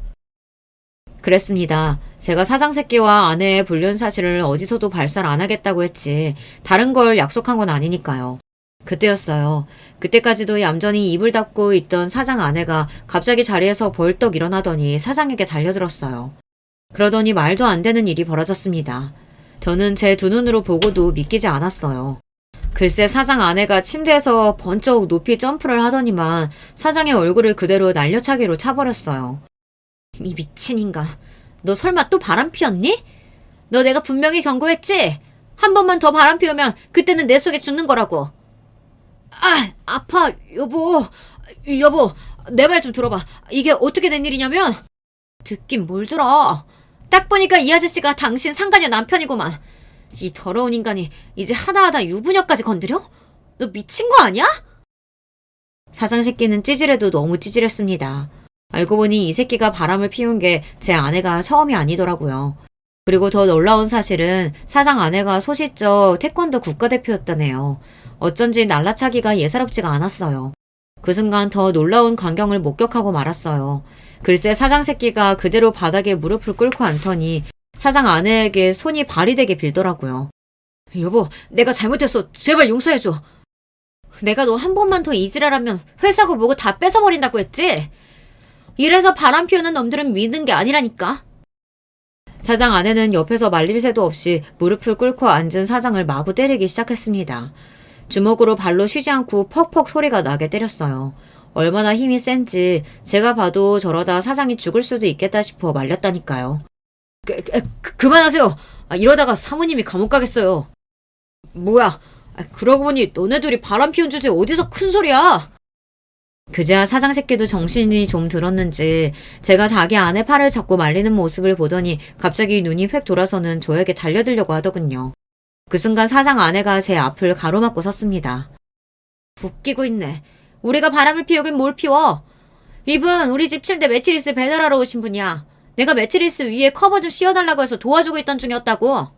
그랬습니다. 제가 사장 새끼와 아내의 불륜 사실을 어디서도 발설 안 하겠다고 했지 다른 걸 약속한 건 아니니까요. 그때였어요. 그때까지도 얌전히 입을 닫고 있던 사장 아내가 갑자기 자리에서 벌떡 일어나더니 사장에게 달려들었어요. 그러더니 말도 안 되는 일이 벌어졌습니다. 저는 제 두 눈으로 보고도 믿기지 않았어요. 글쎄 사장 아내가 침대에서 번쩍 높이 점프를 하더니만 사장의 얼굴을 그대로 날려차기로 차버렸어요. 이 미친 인간. 너 설마 또 바람 피웠니? 너 내가 분명히 경고했지? 한 번만 더 바람 피우면 그때는 내 속에 죽는 거라고. 아, 아파, 여보. 여보, 내 말 좀 들어봐. 이게 어떻게 된 일이냐면 듣긴 뭘 들어. 딱 보니까 이 아저씨가 당신 상간녀 남편이구만. 이 더러운 인간이 이제 하나하나 유부녀까지 건드려? 너 미친 거 아니야? 사장 새끼는 찌질해도 너무 찌질했습니다. 알고 보니 이 새끼가 바람을 피운 게 제 아내가 처음이 아니더라고요. 그리고 더 놀라운 사실은 사장 아내가 소시적 태권도 국가대표였다네요. 어쩐지 날라차기가 예사롭지가 않았어요. 그 순간 더 놀라운 광경을 목격하고 말았어요. 글쎄 사장 새끼가 그대로 바닥에 무릎을 꿇고 앉더니 사장 아내에게 손이 발이 되게 빌더라고요. 여보, 내가 잘못했어. 제발 용서해줘. 내가 너 한 번만 더 이지랄하면 회사고 뭐고 다 뺏어버린다고 했지? 이래서 바람 피우는 놈들은 믿는 게 아니라니까. 사장 아내는 옆에서 말릴 새도 없이 무릎을 꿇고 앉은 사장을 마구 때리기 시작했습니다. 주먹으로 발로 쉬지 않고 퍽퍽 소리가 나게 때렸어요. 얼마나 힘이 센지 제가 봐도 저러다 사장이 죽을 수도 있겠다 싶어 말렸다니까요. 그만하세요. 이러다가 사모님이 감옥 가겠어요. 뭐야? 그러고 보니 너네 둘이 바람 피운 주제에 어디서 큰 소리야? 그제야 사장 새끼도 정신이 좀 들었는지 제가 자기 아내 팔을 잡고 말리는 모습을 보더니 갑자기 눈이 획 돌아서는 저에게 달려들려고 하더군요. 그 순간 사장 아내가 제 앞을 가로막고 섰습니다. 웃기고 있네. 우리가 바람을 피우긴 뭘 피워. 이분 우리 집 침대 매트리스 배달하러 오신 분이야. 내가 매트리스 위에 커버 좀 씌워달라고 해서 도와주고 있던 중이었다고.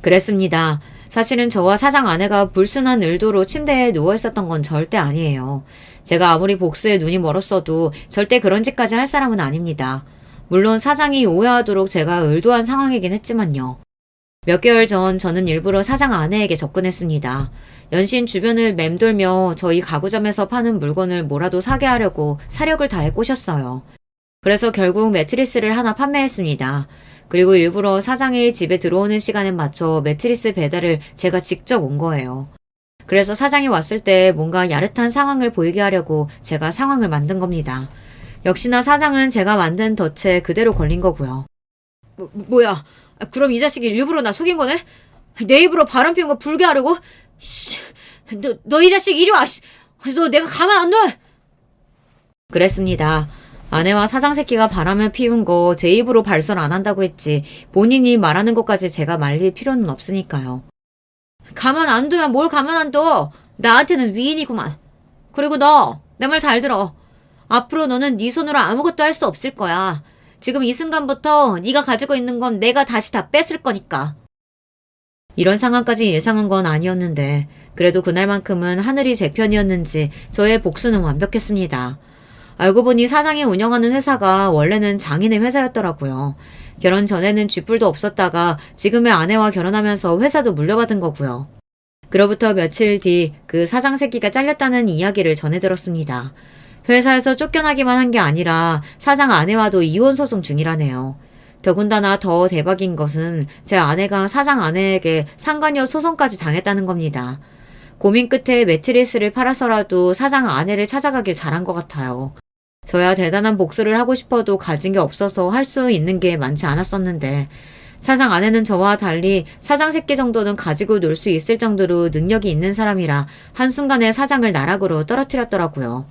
그랬습니다. 사실은 저와 사장 아내가 불순한 의도로 침대에 누워있었던 건 절대 아니에요. 제가 아무리 복수에 눈이 멀었어도 절대 그런 짓까지 할 사람은 아닙니다. 물론 사장이 오해하도록 제가 의도한 상황이긴 했지만요. 몇 개월 전 저는 일부러 사장 아내에게 접근했습니다. 연신 주변을 맴돌며 저희 가구점에서 파는 물건을 뭐라도 사게 하려고 사력을 다해 꼬셨어요. 그래서 결국 매트리스를 하나 판매했습니다. 그리고 일부러 사장이 집에 들어오는 시간에 맞춰 매트리스 배달을 제가 직접 온 거예요. 그래서 사장이 왔을 때 뭔가 야릇한 상황을 보이게 하려고 제가 상황을 만든 겁니다. 역시나 사장은 제가 만든 덫에 그대로 걸린 거고요. 뭐야? 그럼 이 자식이 일부러 나 속인 거네? 내 입으로 바람 피운 거 불게 하려고? 너 이 자식 이리 와! 너 내가 가만 안 둬! 그랬습니다. 아내와 사장 새끼가 바람을 피운 거 제 입으로 발설 안 한다고 했지 본인이 말하는 것까지 제가 말릴 필요는 없으니까요. 가만 안 두면 뭘 가만 안 둬. 나한테는 위인이구만. 그리고 너 내 말 잘 들어. 앞으로 너는 네 손으로 아무것도 할 수 없을 거야. 지금 이 순간부터 네가 가지고 있는 건 내가 다시 다 뺏을 거니까. 이런 상황까지 예상한 건 아니었는데 그래도 그날만큼은 하늘이 제 편이었는지 저의 복수는 완벽했습니다. 알고 보니 사장이 운영하는 회사가 원래는 장인의 회사였더라고요. 결혼 전에는 쥐뿔도 없었다가 지금의 아내와 결혼하면서 회사도 물려받은 거고요. 그로부터 며칠 뒤 그 사장 새끼가 잘렸다는 이야기를 전해 들었습니다. 회사에서 쫓겨나기만 한 게 아니라 사장 아내와도 이혼 소송 중이라네요. 더군다나 더 대박인 것은 제 아내가 사장 아내에게 상간녀 소송까지 당했다는 겁니다. 고민 끝에 매트리스를 팔아서라도 사장 아내를 찾아가길 잘한 것 같아요. 저야 대단한 복수를 하고 싶어도 가진 게 없어서 할 수 있는 게 많지 않았었는데 사장 아내는 저와 달리 사장 새끼 정도는 가지고 놀 수 있을 정도로 능력이 있는 사람이라 한순간에 사장을 나락으로 떨어뜨렸더라고요.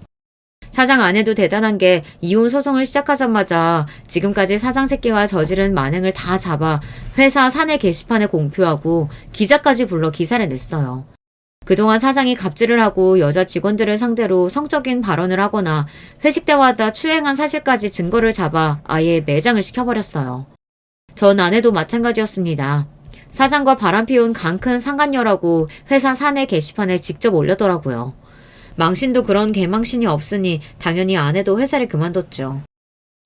사장 아내도 대단한 게 이혼 소송을 시작하자마자 지금까지 사장 새끼가 저지른 만행을 다 잡아 회사 사내 게시판에 공표하고 기자까지 불러 기사를 냈어요. 그동안 사장이 갑질을 하고 여자 직원들을 상대로 성적인 발언을 하거나 회식 때마다 추행한 사실까지 증거를 잡아 아예 매장을 시켜버렸어요. 전 아내도 마찬가지였습니다. 사장과 바람 피운 강 큰 상간녀라고 회사 사내 게시판에 직접 올렸더라고요. 망신도 그런 개망신이 없으니 당연히 아내도 회사를 그만뒀죠.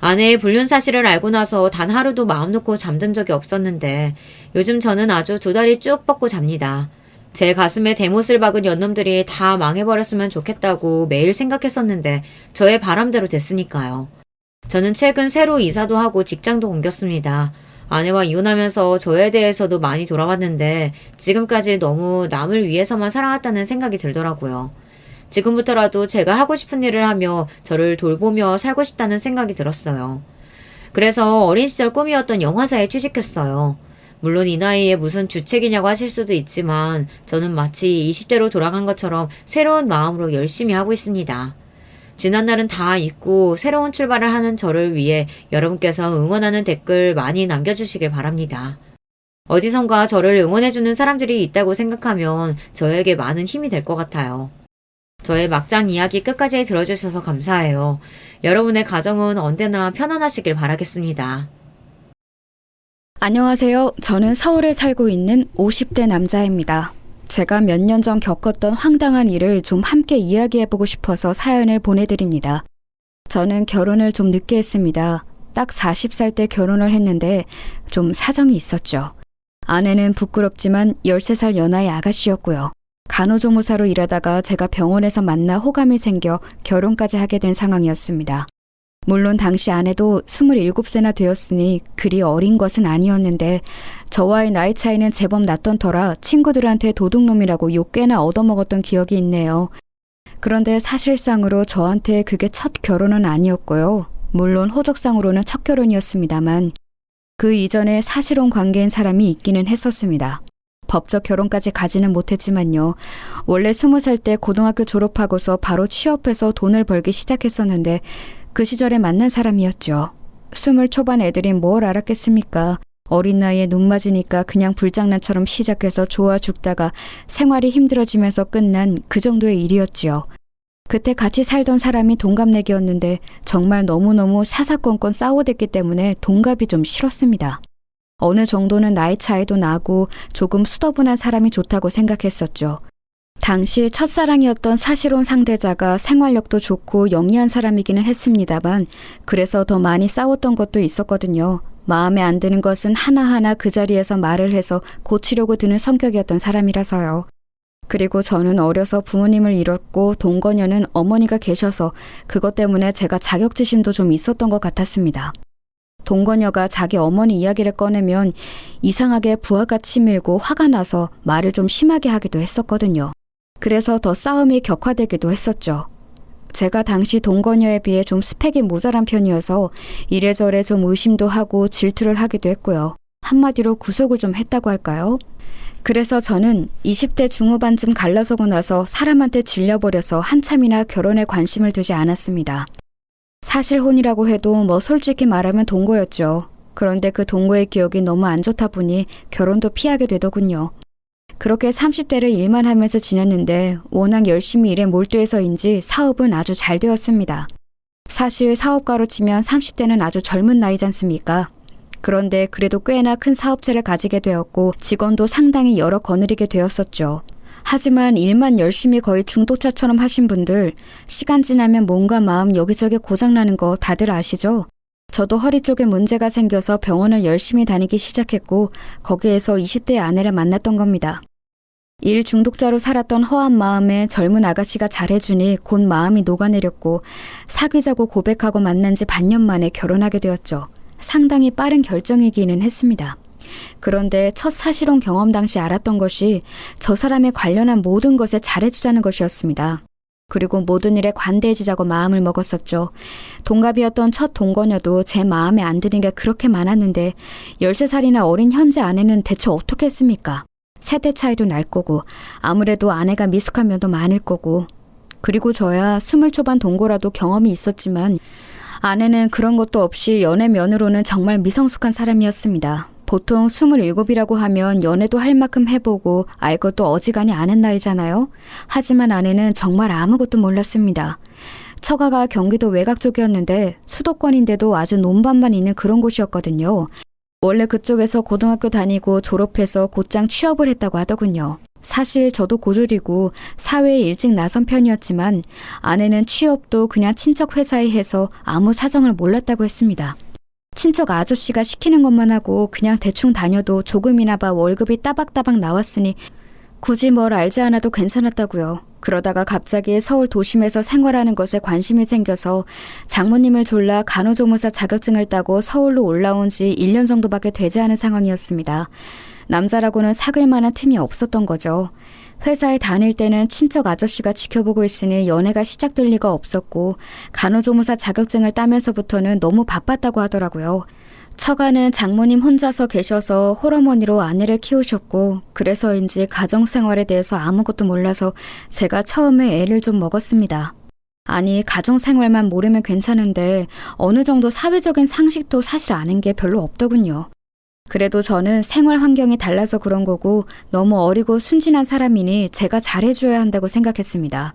아내의 불륜 사실을 알고 나서 단 하루도 마음 놓고 잠든 적이 없었는데 요즘 저는 아주 두 다리 쭉 뻗고 잡니다. 제 가슴에 대못을 박은 연놈들이 다 망해버렸으면 좋겠다고 매일 생각했었는데 저의 바람대로 됐으니까요. 저는 최근 새로 이사도 하고 직장도 옮겼습니다. 아내와 이혼하면서 저에 대해서도 많이 돌아봤는데 지금까지 너무 남을 위해서만 살아왔다는 생각이 들더라고요. 지금부터라도 제가 하고 싶은 일을 하며 저를 돌보며 살고 싶다는 생각이 들었어요. 그래서 어린 시절 꿈이었던 영화사에 취직했어요. 물론 이 나이에 무슨 주책이냐고 하실 수도 있지만 저는 마치 20대로 돌아간 것처럼 새로운 마음으로 열심히 하고 있습니다. 지난날은 다 잊고 새로운 출발을 하는 저를 위해 여러분께서 응원하는 댓글 많이 남겨주시길 바랍니다. 어디선가 저를 응원해주는 사람들이 있다고 생각하면 저에게 많은 힘이 될 것 같아요. 저의 막장 이야기 끝까지 들어주셔서 감사해요. 여러분의 가정은 언제나 편안하시길 바라겠습니다. 안녕하세요. 저는 서울에 살고 있는 50대 남자입니다. 제가 몇 년 전 겪었던 황당한 일을 좀 함께 이야기해보고 싶어서 사연을 보내드립니다. 저는 결혼을 좀 늦게 했습니다. 딱 40살 때 결혼을 했는데 좀 사정이 있었죠. 아내는 부끄럽지만 13살 연하의 아가씨였고요. 간호조무사로 일하다가 제가 병원에서 만나 호감이 생겨 결혼까지 하게 된 상황이었습니다. 물론 당시 아내도 27세나 되었으니 그리 어린 것은 아니었는데 저와의 나이 차이는 제법 났던 터라 친구들한테 도둑놈이라고 욕 꽤나 얻어먹었던 기억이 있네요. 그런데 사실상으로 저한테 그게 첫 결혼은 아니었고요. 물론 호적상으로는 첫 결혼이었습니다만 그 이전에 사실혼 관계인 사람이 있기는 했었습니다. 법적 결혼까지 가지는 못했지만요. 원래 20살 때 고등학교 졸업하고서 바로 취업해서 돈을 벌기 시작했었는데 그 시절에 만난 사람이었죠. 20 초반 애들이 뭘 알았겠습니까? 어린 나이에 눈 맞으니까 그냥 불장난처럼 시작해서 좋아 죽다가 생활이 힘들어지면서 끝난 그 정도의 일이었지요. 그때 같이 살던 사람이 동갑내기였는데 정말 너무너무 사사건건 싸워댔기 때문에 동갑이 좀 싫었습니다. 어느 정도는 나이 차이도 나고 조금 수더분한 사람이 좋다고 생각했었죠. 당시 첫사랑이었던 사실혼 상대자가 생활력도 좋고 영리한 사람이기는 했습니다만 그래서 더 많이 싸웠던 것도 있었거든요. 마음에 안 드는 것은 하나하나 그 자리에서 말을 해서 고치려고 드는 성격이었던 사람이라서요. 그리고 저는 어려서 부모님을 잃었고 동거녀는 어머니가 계셔서 그것 때문에 제가 자격지심도 좀 있었던 것 같았습니다. 동거녀가 자기 어머니 이야기를 꺼내면 이상하게 부하가 치밀고 화가 나서 말을 좀 심하게 하기도 했었거든요. 그래서 더 싸움이 격화되기도 했었죠. 제가 당시 동거녀에 비해 좀 스펙이 모자란 편이어서 이래저래 좀 의심도 하고 질투를 하기도 했고요. 한마디로 구속을 좀 했다고 할까요? 그래서 저는 20대 중후반쯤 갈라서고 나서 사람한테 질려버려서 한참이나 결혼에 관심을 두지 않았습니다. 사실혼이라고 해도 뭐 솔직히 말하면 동거였죠. 그런데 그 동거의 기억이 너무 안 좋다 보니 결혼도 피하게 되더군요. 그렇게 30대를 일만 하면서 지냈는데 워낙 열심히 일에 몰두해서인지 사업은 아주 잘 되었습니다. 사실 사업가로 치면 30대는 아주 젊은 나이지 않습니까? 그런데 그래도 꽤나 큰 사업체를 가지게 되었고 직원도 상당히 여러 거느리게 되었었죠. 하지만 일만 열심히 거의 중독자처럼 하신 분들 시간 지나면 몸과 마음 여기저기 고장나는 거 다들 아시죠? 저도 허리 쪽에 문제가 생겨서 병원을 열심히 다니기 시작했고 거기에서 20대 아내를 만났던 겁니다. 일 중독자로 살았던 허한 마음에 젊은 아가씨가 잘해주니 곧 마음이 녹아내렸고 사귀자고 고백하고 만난 지 반년 만에 결혼하게 되었죠. 상당히 빠른 결정이기는 했습니다. 그런데 첫 사실혼 경험 당시 알았던 것이 저 사람에 관련한 모든 것에 잘해주자는 것이었습니다. 그리고 모든 일에 관대해지자고 마음을 먹었었죠. 동갑이었던 첫 동거녀도 제 마음에 안 드는 게 그렇게 많았는데 13살이나 어린 현재 아내는 대체 어떻게 했습니까? 세대 차이도 날 거고 아무래도 아내가 미숙한 면도 많을 거고 그리고 저야 20 초반 동거라도 경험이 있었지만 아내는 그런 것도 없이 연애 면으로는 정말 미성숙한 사람이었습니다. 보통 27이라고 하면 연애도 할 만큼 해보고 알 것도 어지간히 아는 나이잖아요. 하지만 아내는 정말 아무것도 몰랐습니다. 처가가 경기도 외곽 쪽이었는데 수도권인데도 아주 논밭만 있는 그런 곳이었거든요. 원래 그쪽에서 고등학교 다니고 졸업해서 곧장 취업을 했다고 하더군요. 사실 저도 고졸이고 사회에 일찍 나선 편이었지만 아내는 취업도 그냥 친척 회사에 해서 아무 사정을 몰랐다고 했습니다. 친척 아저씨가 시키는 것만 하고 그냥 대충 다녀도 조금이나 봐 월급이 따박따박 나왔으니 굳이 뭘 알지 않아도 괜찮았다고요. 그러다가 갑자기 서울 도심에서 생활하는 것에 관심이 생겨서 장모님을 졸라 간호조무사 자격증을 따고 서울로 올라온 지 1년 정도밖에 되지 않은 상황이었습니다. 남자라고는 사귈 만한 틈이 없었던 거죠. 회사에 다닐 때는 친척 아저씨가 지켜보고 있으니 연애가 시작될 리가 없었고 간호조무사 자격증을 따면서부터는 너무 바빴다고 하더라고요. 처가는 장모님 혼자서 계셔서 홀어머니로 아내를 키우셨고 그래서인지 가정생활에 대해서 아무것도 몰라서 제가 처음에 애를 좀 먹었습니다. 아니 가정생활만 모르면 괜찮은데 어느 정도 사회적인 상식도 사실 아는 게 별로 없더군요. 그래도 저는 생활 환경이 달라서 그런 거고 너무 어리고 순진한 사람이니 제가 잘해줘야 한다고 생각했습니다.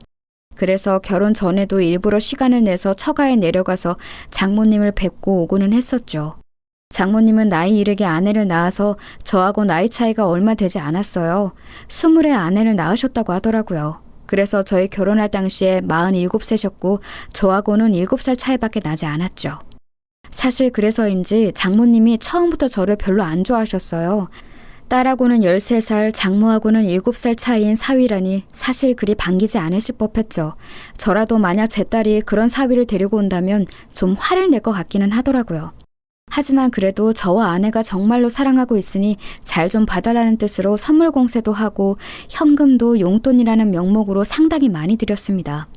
그래서 결혼 전에도 일부러 시간을 내서 처가에 내려가서 장모님을 뵙고 오고는 했었죠. 장모님은 나이 이르게 아내를 낳아서 저하고 나이 차이가 얼마 되지 않았어요. 20에 아내를 낳으셨다고 하더라고요. 그래서 저희 결혼할 당시에 47세셨고 저하고는 7살 차이밖에 나지 않았죠. 사실 그래서인지 장모님이 처음부터 저를 별로 안 좋아하셨어요. 딸하고는 13살, 장모하고는 7살 차이인 사위라니 사실 그리 반기지 않으실 법했죠. 저라도 만약 제 딸이 그런 사위를 데리고 온다면 좀 화를 낼 것 같기는 하더라고요. 하지만 그래도 저와 아내가 정말로 사랑하고 있으니 잘 좀 봐달라는 뜻으로 선물 공세도 하고 현금도 용돈이라는 명목으로 상당히 많이 드렸습니다.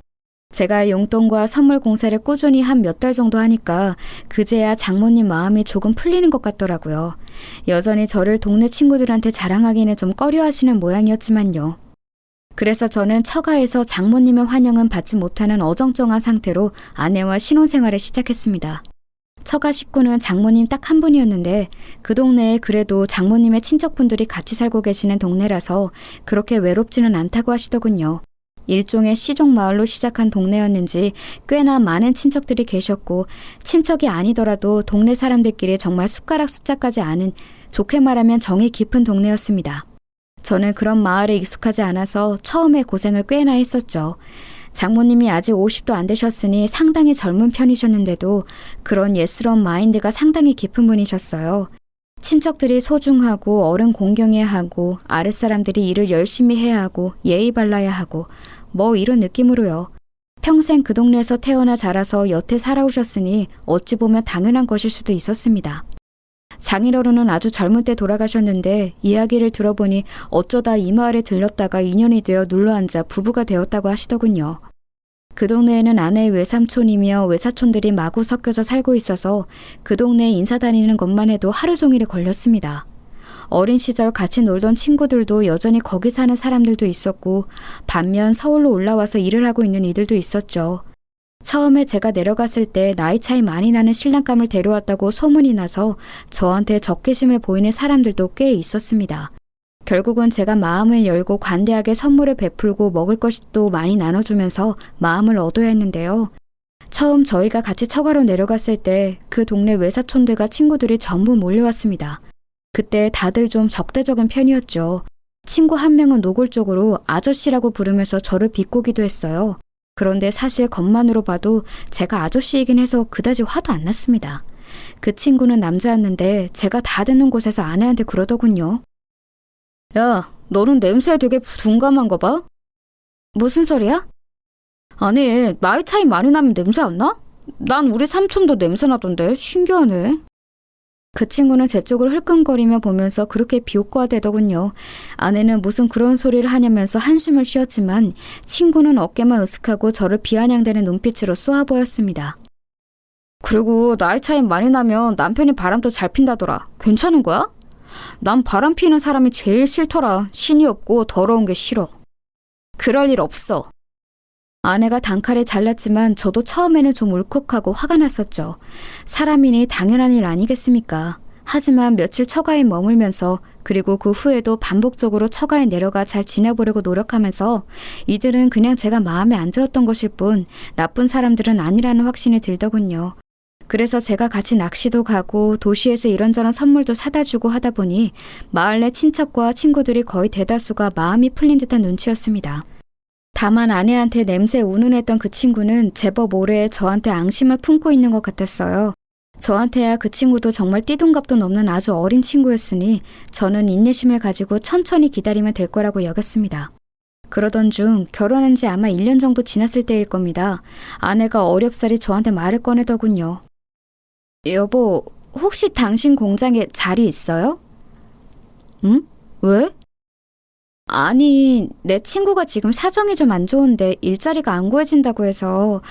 제가 용돈과 선물 공세를 꾸준히 한 몇 달 정도 하니까 그제야 장모님 마음이 조금 풀리는 것 같더라고요. 여전히 저를 동네 친구들한테 자랑하기는 좀 꺼려하시는 모양이었지만요. 그래서 저는 처가에서 장모님의 환영은 받지 못하는 어정쩡한 상태로 아내와 신혼생활을 시작했습니다. 처가 식구는 장모님 딱 한 분이었는데 그 동네에 그래도 장모님의 친척분들이 같이 살고 계시는 동네라서 그렇게 외롭지는 않다고 하시더군요. 일종의 시종마을로 시작한 동네였는지 꽤나 많은 친척들이 계셨고 친척이 아니더라도 동네 사람들끼리 정말 숟가락 숫자까지 아는 좋게 말하면 정이 깊은 동네였습니다. 저는 그런 마을에 익숙하지 않아서 처음에 고생을 꽤나 했었죠. 장모님이 아직 50도 안 되셨으니 상당히 젊은 편이셨는데도 그런 예스러운 마인드가 상당히 깊은 분이셨어요. 친척들이 소중하고 어른 공경해야 하고 아랫사람들이 일을 열심히 해야 하고 예의 발라야 하고 뭐 이런 느낌으로요. 평생 그 동네에서 태어나 자라서 여태 살아오셨으니 어찌 보면 당연한 것일 수도 있었습니다. 장인어른은 아주 젊은 때 돌아가셨는데 이야기를 들어보니 어쩌다 이 마을에 들렀다가 인연이 되어 눌러앉아 부부가 되었다고 하시더군요. 그 동네에는 아내의 외삼촌이며 외사촌들이 마구 섞여서 살고 있어서 그 동네에 인사 다니는 것만 해도 하루 종일이 걸렸습니다. 어린 시절 같이 놀던 친구들도 여전히 거기 사는 사람들도 있었고 반면 서울로 올라와서 일을 하고 있는 이들도 있었죠. 처음에 제가 내려갔을 때 나이 차이 많이 나는 신랑감을 데려왔다고 소문이 나서 저한테 적개심을 보이는 사람들도 꽤 있었습니다. 결국은 제가 마음을 열고 관대하게 선물을 베풀고 먹을 것도 많이 나눠주면서 마음을 얻어야 했는데요. 처음 저희가 같이 처가로 내려갔을 때 그 동네 외사촌들과 친구들이 전부 몰려왔습니다. 그때 다들 좀 적대적인 편이었죠. 친구 한 명은 노골적으로 아저씨라고 부르면서 저를 비꼬기도 했어요. 그런데 사실 겉만으로 봐도 제가 아저씨이긴 해서 그다지 화도 안 났습니다. 그 친구는 남자였는데 제가 다 듣는 곳에서 아내한테 그러더군요. 야, 너는 냄새에 되게 둔감한가 봐? 무슨 소리야? 아니, 나이 차이 많이 나면 냄새 안 나? 난 우리 삼촌도 냄새 나던데 신기하네. 그 친구는 제 쪽을 흘끔거리며 보면서 그렇게 비웃고하대더군요. 아내는 무슨 그런 소리를 하냐면서 한숨을 쉬었지만 친구는 어깨만 으쓱하고 저를 비아냥대는 눈빛으로 쏘아 보였습니다. 그리고 나이 차이 많이 나면 남편이 바람도 잘 핀다더라. 괜찮은 거야? 난 바람 피는 사람이 제일 싫더라. 신이 없고 더러운 게 싫어. 그럴 일 없어. 아내가 단칼에 잘랐지만 저도 처음에는 좀 울컥하고 화가 났었죠. 사람이니 당연한 일 아니겠습니까? 하지만 며칠 처가에 머물면서 그리고 그 후에도 반복적으로 처가에 내려가 잘 지내보려고 노력하면서 이들은 그냥 제가 마음에 안 들었던 것일 뿐 나쁜 사람들은 아니라는 확신이 들더군요. 그래서 제가 같이 낚시도 가고 도시에서 이런저런 선물도 사다 주고 하다 보니 마을 내 친척과 친구들이 거의 대다수가 마음이 풀린 듯한 눈치였습니다. 다만 아내한테 냄새 운운했던 그 친구는 제법 오래 저한테 앙심을 품고 있는 것 같았어요. 저한테야 그 친구도 정말 띠동갑도 넘는 아주 어린 친구였으니 저는 인내심을 가지고 천천히 기다리면 될 거라고 여겼습니다. 그러던 중 결혼한 지 아마 1년 정도 지났을 때일 겁니다. 아내가 어렵사리 저한테 말을 꺼내더군요. 여보, 혹시 당신 공장에 자리 있어요? 응? 왜? 아니, 내 친구가 지금 사정이 좀 안 좋은데 일자리가 안 구해진다고 해서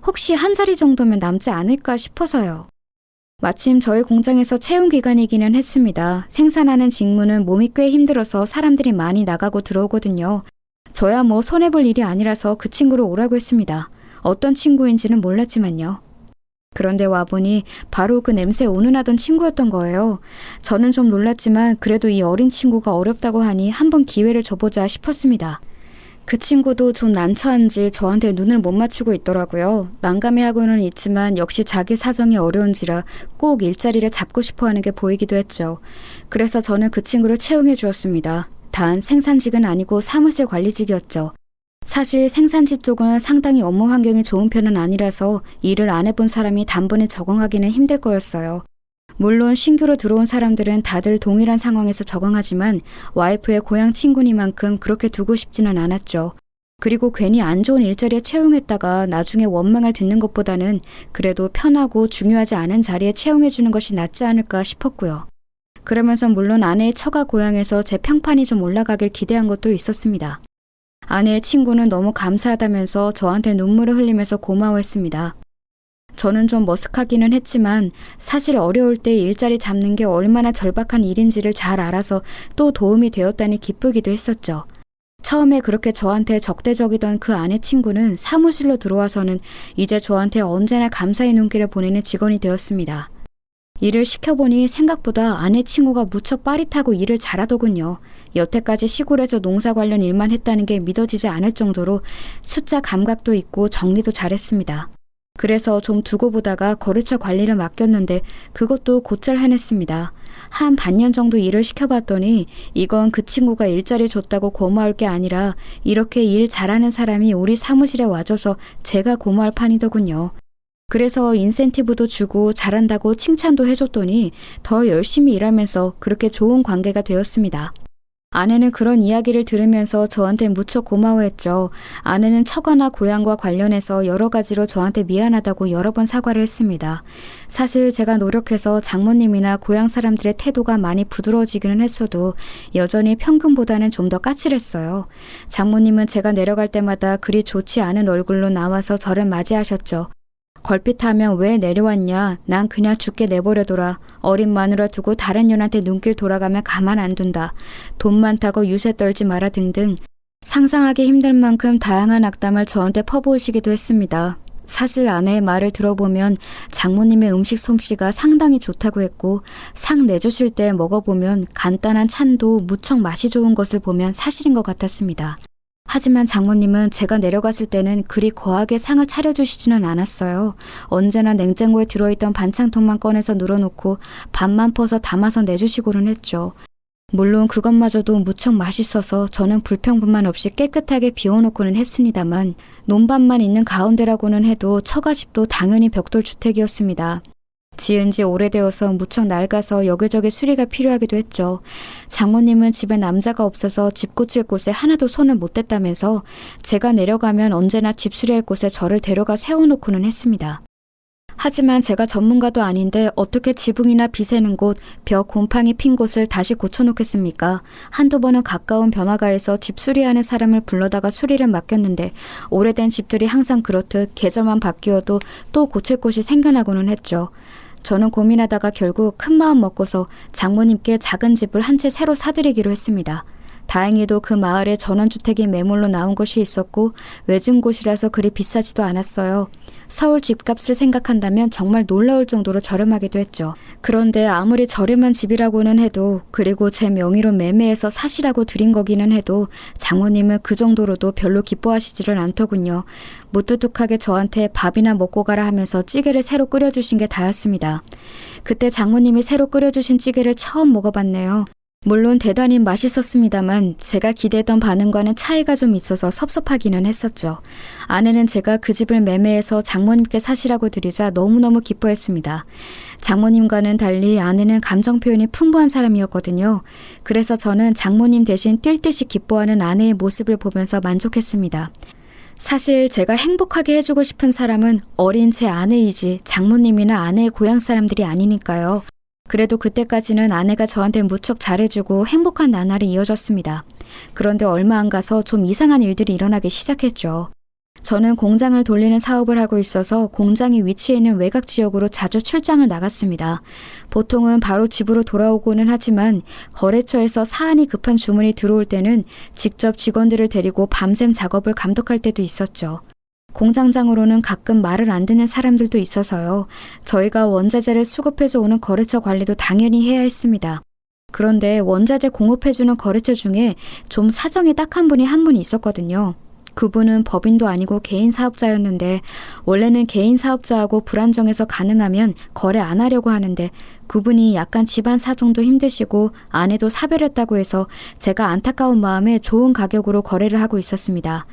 혹시 한 자리 정도면 남지 않을까 싶어서요. 마침 저희 공장에서 채용 기간이기는 했습니다. 생산하는 직무는 몸이 꽤 힘들어서 사람들이 많이 나가고 들어오거든요. 저야 뭐 손해볼 일이 아니라서 그 친구를 오라고 했습니다. 어떤 친구인지는 몰랐지만요. 그런데 와보니 바로 그 냄새 운운하던 친구였던 거예요. 저는 좀 놀랐지만 그래도 이 어린 친구가 어렵다고 하니 한번 기회를 줘보자 싶었습니다. 그 친구도 좀 난처한지 저한테 눈을 못 맞추고 있더라고요. 난감해하고는 있지만 역시 자기 사정이 어려운지라 꼭 일자리를 잡고 싶어하는 게 보이기도 했죠. 그래서 저는 그 친구를 채용해 주었습니다. 단 생산직은 아니고 사무실 관리직이었죠. 사실 생산지 쪽은 상당히 업무 환경이 좋은 편은 아니라서 일을 안 해본 사람이 단번에 적응하기는 힘들 거였어요. 물론 신규로 들어온 사람들은 다들 동일한 상황에서 적응하지만 와이프의 고향 친구니만큼 그렇게 두고 싶지는 않았죠. 그리고 괜히 안 좋은 일자리에 채용했다가 나중에 원망을 듣는 것보다는 그래도 편하고 중요하지 않은 자리에 채용해 주는 것이 낫지 않을까 싶었고요. 그러면서 물론 아내의 처가 고향에서 제 평판이 좀 올라가길 기대한 것도 있었습니다. 아내의 친구는 너무 감사하다면서 저한테 눈물을 흘리면서 고마워했습니다. 저는 좀 머쓱하기는 했지만 사실 어려울 때 일자리 잡는 게 얼마나 절박한 일인지를 잘 알아서 또 도움이 되었다니 기쁘기도 했었죠. 처음에 그렇게 저한테 적대적이던 그 아내 친구는 사무실로 들어와서는 이제 저한테 언제나 감사의 눈길을 보내는 직원이 되었습니다. 일을 시켜보니 생각보다 아내 친구가 무척 빠릿하고 일을 잘하더군요. 여태까지 시골에서 농사 관련 일만 했다는 게 믿어지지 않을 정도로 숫자 감각도 있고 정리도 잘했습니다. 그래서 좀 두고 보다가 거래처 관리를 맡겼는데 그것도 곧잘 해냈습니다. 한 반년 정도 일을 시켜봤더니 이건 그 친구가 일자리 줬다고 고마울 게 아니라 이렇게 일 잘하는 사람이 우리 사무실에 와줘서 제가 고마울 판이더군요. 그래서 인센티브도 주고 잘한다고 칭찬도 해줬더니 더 열심히 일하면서 그렇게 좋은 관계가 되었습니다. 아내는 그런 이야기를 들으면서 저한테 무척 고마워했죠. 아내는 처가나 고향과 관련해서 여러 가지로 저한테 미안하다고 여러 번 사과를 했습니다. 사실 제가 노력해서 장모님이나 고향 사람들의 태도가 많이 부드러워지기는 했어도 여전히 평균보다는 좀 더 까칠했어요. 장모님은 제가 내려갈 때마다 그리 좋지 않은 얼굴로 나와서 저를 맞이하셨죠. 걸핏하면 왜 내려왔냐? 난 그냥 죽게 내버려둬라. 어린 마누라 두고 다른 년한테 눈길 돌아가면 가만 안 둔다. 돈 많다고 유세 떨지 마라 등등 상상하기 힘들 만큼 다양한 악담을 저한테 퍼부으시기도 했습니다. 사실 아내의 말을 들어보면 장모님의 음식 솜씨가 상당히 좋다고 했고 상 내주실 때 먹어보면 간단한 찬도 무척 맛이 좋은 것을 보면 사실인 것 같았습니다. 하지만 장모님은 제가 내려갔을 때는 그리 거하게 상을 차려주시지는 않았어요. 언제나 냉장고에 들어있던 반찬통만 꺼내서 늘어놓고 밥만 퍼서 담아서 내주시고는 했죠. 물론 그것마저도 무척 맛있어서 저는 불평분만 없이 깨끗하게 비워놓고는 했습니다만 논밭만 있는 가운데라고는 해도 처가집도 당연히 벽돌주택이었습니다. 지은 지 오래되어서 무척 낡아서 여기저기 수리가 필요하기도 했죠. 장모님은 집에 남자가 없어서 집 고칠 곳에 하나도 손을 못 댔다면서 제가 내려가면 언제나 집 수리할 곳에 저를 데려가 세워놓고는 했습니다. 하지만 제가 전문가도 아닌데 어떻게 지붕이나 비새는 곳, 벽 곰팡이 핀 곳을 다시 고쳐놓겠습니까? 한두 번은 가까운 번화가에서 집 수리하는 사람을 불러다가 수리를 맡겼는데 오래된 집들이 항상 그렇듯 계절만 바뀌어도 또 고칠 곳이 생겨나고는 했죠. 저는 고민하다가 결국 큰 마음 먹고서 장모님께 작은 집을 한 채 새로 사드리기로 했습니다. 다행히도 그 마을에 전원주택이 매물로 나온 곳이 있었고 외진 곳이라서 그리 비싸지도 않았어요. 서울 집값을 생각한다면 정말 놀라울 정도로 저렴하기도 했죠. 그런데 아무리 저렴한 집이라고는 해도, 그리고 제 명의로 매매해서 사시라고 드린 거기는 해도 장모님은 그 정도로도 별로 기뻐하시지를 않더군요. 무뚝뚝하게 저한테 밥이나 먹고 가라 하면서 찌개를 새로 끓여주신 게 다였습니다. 그때 장모님이 새로 끓여주신 찌개를 처음 먹어봤네요. 물론 대단히 맛있었습니다만 제가 기대했던 반응과는 차이가 좀 있어서 섭섭하기는 했었죠. 아내는 제가 그 집을 매매해서 장모님께 사시라고 드리자 너무너무 기뻐했습니다. 장모님과는 달리 아내는 감정 표현이 풍부한 사람이었거든요. 그래서 저는 장모님 대신 뛸 듯이 기뻐하는 아내의 모습을 보면서 만족했습니다. 사실 제가 행복하게 해주고 싶은 사람은 어린 제 아내이지 장모님이나 아내의 고향 사람들이 아니니까요. 그래도 그때까지는 아내가 저한테 무척 잘해주고 행복한 나날이 이어졌습니다. 그런데 얼마 안 가서 좀 이상한 일들이 일어나기 시작했죠. 저는 공장을 돌리는 사업을 하고 있어서 공장이 위치해 있는 외곽 지역으로 자주 출장을 나갔습니다. 보통은 바로 집으로 돌아오고는 하지만 거래처에서 사안이 급한 주문이 들어올 때는 직접 직원들을 데리고 밤샘 작업을 감독할 때도 있었죠. 공장장으로는 가끔 말을 안 듣는 사람들도 있어서요. 저희가 원자재를 수급해서 오는 거래처 관리도 당연히 해야 했습니다. 그런데 원자재 공급해주는 거래처 중에 좀 사정이 딱한 분이 한 분 있었거든요. 그분은 법인도 아니고 개인 사업자였는데 원래는 개인 사업자하고 불안정해서 가능하면 거래 안 하려고 하는데 그분이 약간 집안 사정도 힘드시고 아내도 사별했다고 해서 제가 안타까운 마음에 좋은 가격으로 거래를 하고 있었습니다.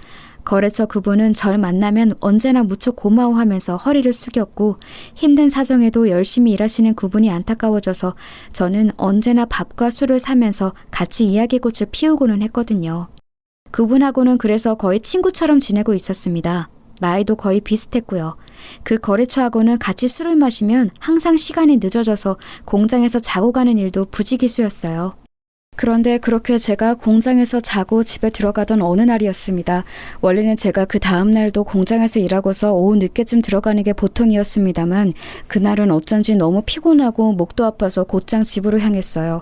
거래처 그분은 절 만나면 언제나 무척 고마워하면서 허리를 숙였고 힘든 사정에도 열심히 일하시는 그분이 안타까워져서 저는 언제나 밥과 술을 사면서 같이 이야기꽃을 피우고는 했거든요. 그분하고는 그래서 거의 친구처럼 지내고 있었습니다. 나이도 거의 비슷했고요. 그 거래처하고는 같이 술을 마시면 항상 시간이 늦어져서 공장에서 자고 가는 일도 부지기수였어요. 그런데 그렇게 제가 공장에서 자고 집에 들어가던 어느 날이었습니다. 원래는 제가 그 다음 날도 공장에서 일하고서 오후 늦게쯤 들어가는 게 보통이었습니다만 그날은 어쩐지 너무 피곤하고 목도 아파서 곧장 집으로 향했어요.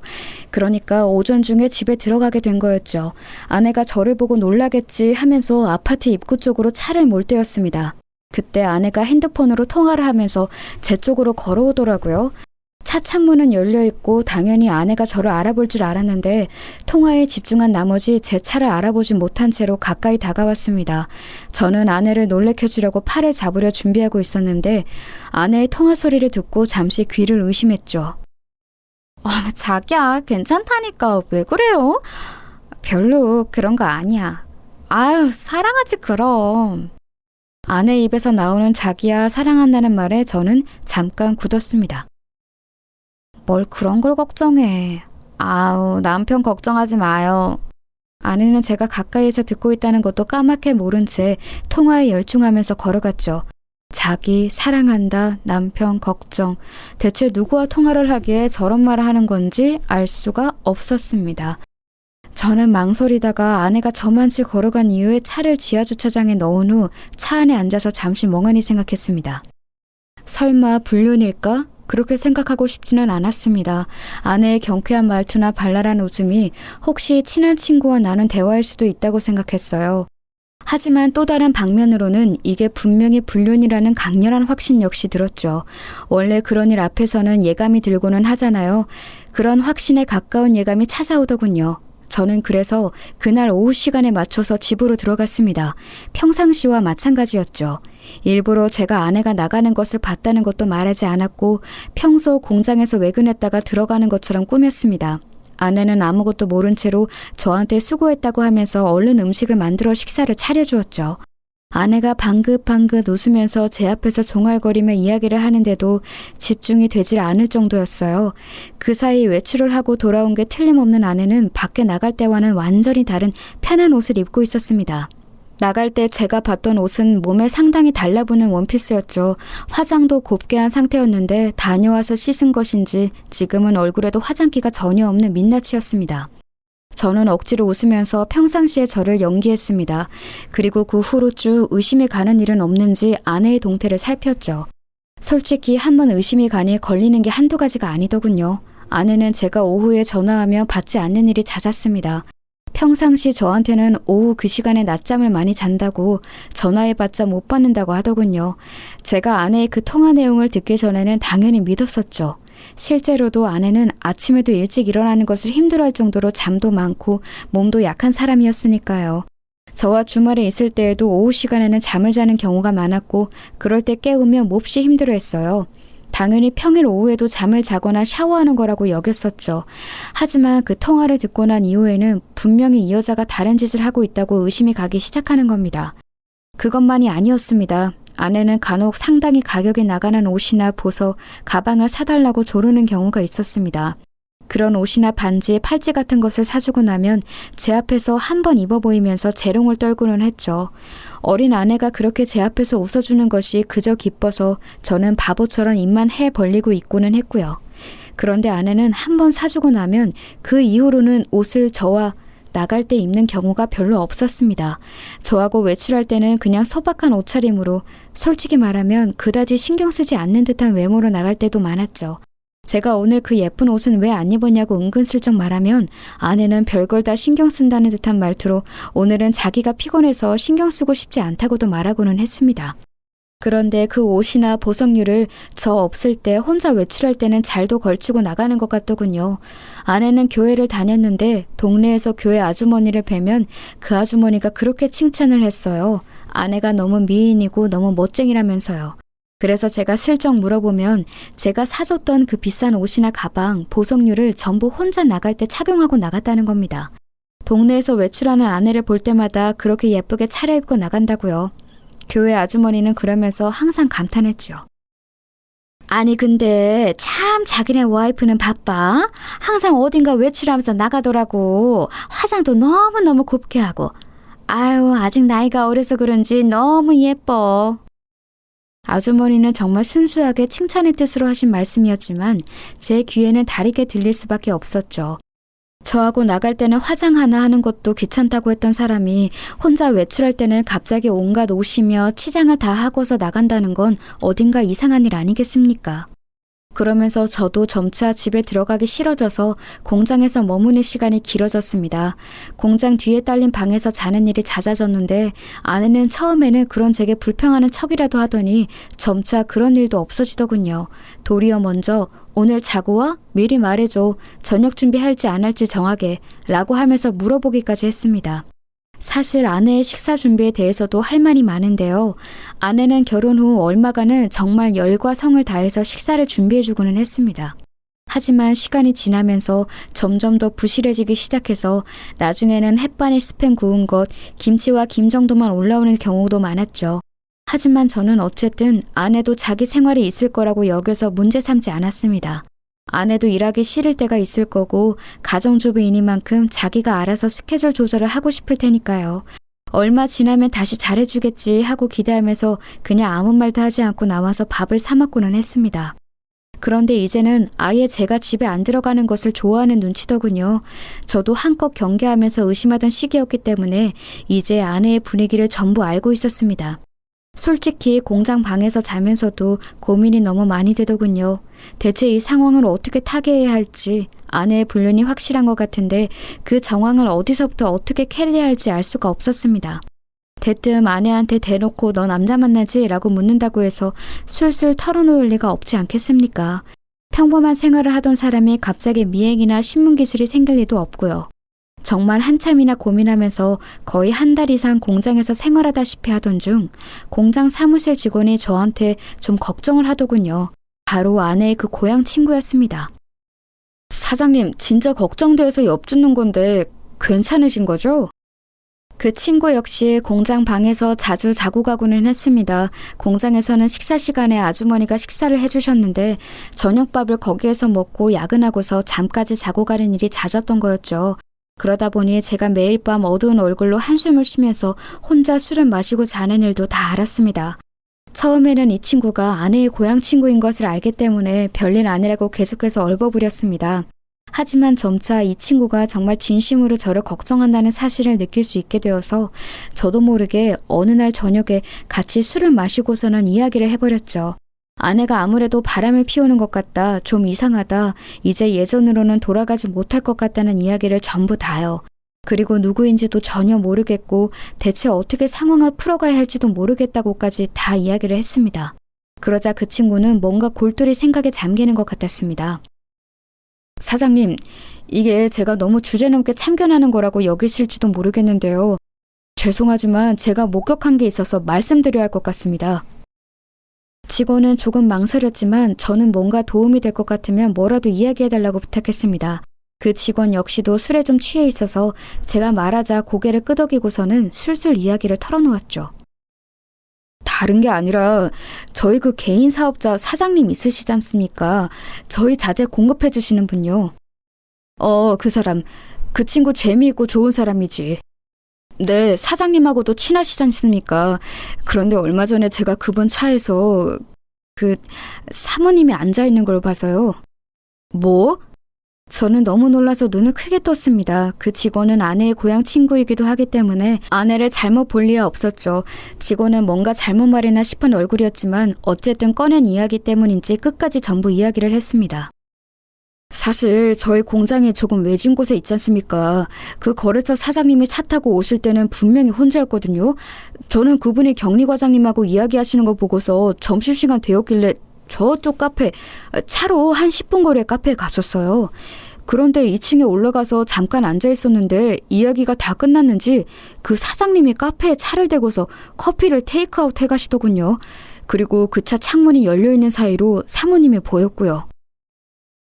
그러니까 오전 중에 집에 들어가게 된 거였죠. 아내가 저를 보고 놀라겠지 하면서 아파트 입구 쪽으로 차를 몰 때였습니다. 그때 아내가 핸드폰으로 통화를 하면서 제 쪽으로 걸어오더라고요. 차 창문은 열려있고 당연히 아내가 저를 알아볼 줄 알았는데 통화에 집중한 나머지 제 차를 알아보지 못한 채로 가까이 다가왔습니다. 저는 아내를 놀래켜주려고 팔을 잡으려 준비하고 있었는데 아내의 통화 소리를 듣고 잠시 귀를 의심했죠. 자기야, 괜찮다니까 왜 그래요? 별로 그런 거 아니야. 아유, 사랑하지 그럼. 아내 입에서 나오는 자기야 사랑한다는 말에 저는 잠깐 굳었습니다. 뭘 그런 걸 걱정해. 아우, 남편 걱정하지 마요. 아내는 제가 가까이에서 듣고 있다는 것도 까맣게 모른 채 통화에 열중하면서 걸어갔죠. 자기, 사랑한다, 남편, 걱정. 대체 누구와 통화를 하기에 저런 말을 하는 건지 알 수가 없었습니다. 저는 망설이다가 아내가 저만치 걸어간 이후에 차를 지하주차장에 넣은 후 차 안에 앉아서 잠시 멍하니 생각했습니다. 설마 불륜일까? 그렇게 생각하고 싶지는 않았습니다. 아내의 경쾌한 말투나 발랄한 웃음이 혹시 친한 친구와 나눈 대화일 수도 있다고 생각했어요. 하지만 또 다른 방면으로는 이게 분명히 불륜이라는 강렬한 확신 역시 들었죠. 원래 그런 일 앞에서는 예감이 들고는 하잖아요. 그런 확신에 가까운 예감이 찾아오더군요. 저는 그래서 그날 오후 시간에 맞춰서 집으로 들어갔습니다. 평상시와 마찬가지였죠. 일부러 제가 아내가 나가는 것을 봤다는 것도 말하지 않았고 평소 공장에서 외근했다가 들어가는 것처럼 꾸몄습니다. 아내는 아무것도 모른 채로 저한테 수고했다고 하면서 얼른 음식을 만들어 식사를 차려주었죠. 아내가 방긋방긋 웃으면서 제 앞에서 종알거리며 이야기를 하는데도 집중이 되질 않을 정도였어요. 그 사이 외출을 하고 돌아온 게 틀림없는 아내는 밖에 나갈 때와는 완전히 다른 편한 옷을 입고 있었습니다. 나갈 때 제가 봤던 옷은 몸에 상당히 달라붙는 원피스였죠. 화장도 곱게 한 상태였는데 다녀와서 씻은 것인지 지금은 얼굴에도 화장기가 전혀 없는 민낯이었습니다. 저는 억지로 웃으면서 평상시에 저를 연기했습니다. 그리고 그 후로 쭉 의심이 가는 일은 없는지 아내의 동태를 살폈죠. 솔직히 한번 의심이 가니 걸리는 게 한두 가지가 아니더군요. 아내는 제가 오후에 전화하며 받지 않는 일이 잦았습니다. 평상시 저한테는 오후 그 시간에 낮잠을 많이 잔다고 전화해봤자 못 받는다고 하더군요. 제가 아내의 그 통화 내용을 듣기 전에는 당연히 믿었었죠. 실제로도 아내는 아침에도 일찍 일어나는 것을 힘들어할 정도로 잠도 많고 몸도 약한 사람이었으니까요. 저와 주말에 있을 때에도 오후 시간에는 잠을 자는 경우가 많았고 그럴 때 깨우며 몹시 힘들어했어요. 당연히 평일 오후에도 잠을 자거나 샤워하는 거라고 여겼었죠. 하지만 그 통화를 듣고 난 이후에는 분명히 이 여자가 다른 짓을 하고 있다고 의심이 가기 시작하는 겁니다. 그것만이 아니었습니다. 아내는 간혹 상당히 가격이 나가는 옷이나 보석, 가방을 사달라고 조르는 경우가 있었습니다. 그런 옷이나 반지, 팔찌 같은 것을 사주고 나면 제 앞에서 한 번 입어 보이면서 재롱을 떨고는 했죠. 어린 아내가 그렇게 제 앞에서 웃어주는 것이 그저 기뻐서 저는 바보처럼 입만 해 벌리고 있고는 했고요. 그런데 아내는 한 번 사주고 나면 그 이후로는 옷을 저와 나갈 때 입는 경우가 별로 없었습니다. 저하고 외출할 때는 그냥 소박한 옷차림으로 솔직히 말하면 그다지 신경 쓰지 않는 듯한 외모로 나갈 때도 많았죠. 제가 오늘 그 예쁜 옷은 왜 안 입었냐고 은근슬쩍 말하면 아내는 별걸 다 신경 쓴다는 듯한 말투로 오늘은 자기가 피곤해서 신경 쓰고 싶지 않다고도 말하고는 했습니다. 그런데 그 옷이나 보석류를 저 없을 때 혼자 외출할 때는 잘도 걸치고 나가는 것 같더군요. 아내는 교회를 다녔는데 동네에서 교회 아주머니를 뵈면 그 아주머니가 그렇게 칭찬을 했어요. 아내가 너무 미인이고 너무 멋쟁이라면서요. 그래서 제가 슬쩍 물어보면 제가 사줬던 그 비싼 옷이나 가방, 보석류를 전부 혼자 나갈 때 착용하고 나갔다는 겁니다. 동네에서 외출하는 아내를 볼 때마다 그렇게 예쁘게 차려입고 나간다고요. 교회 아주머니는 그러면서 항상 감탄했죠. 아니 근데 참 자기네 와이프는 바빠. 항상 어딘가 외출하면서 나가더라고. 화장도 너무너무 곱게 하고. 아유 아직 나이가 어려서 그런지 너무 예뻐. 아주머니는 정말 순수하게 칭찬의 뜻으로 하신 말씀이었지만 제 귀에는 다르게 들릴 수밖에 없었죠. 저하고 나갈 때는 화장 하나 하는 것도 귀찮다고 했던 사람이 혼자 외출할 때는 갑자기 온갖 옷이며 치장을 다 하고서 나간다는 건 어딘가 이상한 일 아니겠습니까? 그러면서 저도 점차 집에 들어가기 싫어져서 공장에서 머무는 시간이 길어졌습니다. 공장 뒤에 딸린 방에서 자는 일이 잦아졌는데 아내는 처음에는 그런 제게 불평하는 척이라도 하더니 점차 그런 일도 없어지더군요. 도리어 먼저 오늘 자고 와? 미리 말해줘. 저녁 준비할지 안 할지 정하게 라고 하면서 물어보기까지 했습니다. 사실 아내의 식사 준비에 대해서도 할 말이 많은데요. 아내는 결혼 후 얼마간은 정말 열과 성을 다해서 식사를 준비해주고는 했습니다. 하지만 시간이 지나면서 점점 더 부실해지기 시작해서 나중에는 햇반에 스팸 구운 것, 김치와 김 정도만 올라오는 경우도 많았죠. 하지만 저는 어쨌든 아내도 자기 생활이 있을 거라고 여겨서 문제 삼지 않았습니다. 아내도 일하기 싫을 때가 있을 거고 가정주부이니만큼 자기가 알아서 스케줄 조절을 하고 싶을 테니까요. 얼마 지나면 다시 잘해주겠지 하고 기대하면서 그냥 아무 말도 하지 않고 나와서 밥을 사 먹고는 했습니다. 그런데 이제는 아예 제가 집에 안 들어가는 것을 좋아하는 눈치더군요. 저도 한껏 경계하면서 의심하던 시기였기 때문에 이제 아내의 분위기를 전부 알고 있었습니다. 솔직히 공장 방에서 자면서도 고민이 너무 많이 되더군요. 대체 이 상황을 어떻게 타개해야 할지 아내의 불륜이 확실한 것 같은데 그 정황을 어디서부터 어떻게 캐리해야 할지 알 수가 없었습니다. 대뜸 아내한테 대놓고 너 남자 만나지? 라고 묻는다고 해서 술술 털어놓을 리가 없지 않겠습니까? 평범한 생활을 하던 사람이 갑자기 미행이나 신문기술이 생길 리도 없고요. 정말 한참이나 고민하면서 거의 한 달 이상 공장에서 생활하다시피 하던 중 공장 사무실 직원이 저한테 좀 걱정을 하더군요. 바로 아내의 그 고향 친구였습니다. 사장님, 진짜 걱정돼서 엿듣는 건데 괜찮으신 거죠? 그 친구 역시 공장 방에서 자주 자고 가고는 했습니다. 공장에서는 식사 시간에 아주머니가 식사를 해주셨는데 저녁밥을 거기에서 먹고 야근하고서 잠까지 자고 가는 일이 잦았던 거였죠. 그러다 보니 제가 매일 밤 어두운 얼굴로 한숨을 쉬면서 혼자 술을 마시고 자는 일도 다 알았습니다. 처음에는 이 친구가 아내의 고향 친구인 것을 알기 때문에 별일 아니라고 계속해서 얼버무렸습니다. 하지만 점차 이 친구가 정말 진심으로 저를 걱정한다는 사실을 느낄 수 있게 되어서 저도 모르게 어느 날 저녁에 같이 술을 마시고서는 이야기를 해버렸죠. 아내가 아무래도 바람을 피우는 것 같다, 좀 이상하다, 이제 예전으로는 돌아가지 못할 것 같다는 이야기를 전부 다요. 그리고 누구인지도 전혀 모르겠고 대체 어떻게 상황을 풀어가야 할지도 모르겠다고까지 다 이야기를 했습니다. 그러자 그 친구는 뭔가 골똘히 생각에 잠기는 것 같았습니다. 사장님, 이게 제가 너무 주제넘게 참견하는 거라고 여기실지도 모르겠는데요. 죄송하지만 제가 목격한 게 있어서 말씀드려야 할 것 같습니다. 직원은 조금 망설였지만 저는 뭔가 도움이 될 것 같으면 뭐라도 이야기해달라고 부탁했습니다. 그 직원 역시도 술에 좀 취해 있어서 제가 말하자 고개를 끄덕이고서는 술술 이야기를 털어놓았죠. 다른 게 아니라 저희 그 개인 사업자 사장님 있으시지 않습니까? 저희 자재 공급해 주시는 분요. 그 사람, 그 친구 재미있고 좋은 사람이지. 네, 사장님하고도 친하시지 않습니까? 그런데 얼마 전에 제가 그분 차에서 사모님이 앉아있는 걸 봐서요. 뭐? 저는 너무 놀라서 눈을 크게 떴습니다. 그 직원은 아내의 고향 친구이기도 하기 때문에 아내를 잘못 볼 리가 없었죠. 직원은 뭔가 잘못 말했나 싶은 얼굴이었지만 어쨌든 꺼낸 이야기 때문인지 끝까지 전부 이야기를 했습니다. 사실 저희 공장이 조금 외진 곳에 있지 않습니까? 그 거래처 사장님이 차 타고 오실 때는 분명히 혼자였거든요. 저는 그분이 격리 과장님하고 이야기하시는 거 보고서 점심시간 되었길래 저쪽 카페, 차로 한 10분 거리의 카페에 갔었어요. 그런데 2층에 올라가서 잠깐 앉아 있었는데 이야기가 다 끝났는지 그 사장님이 카페에 차를 대고서 커피를 테이크아웃 해가시더군요. 그리고 그 차 창문이 열려있는 사이로 사모님이 보였고요.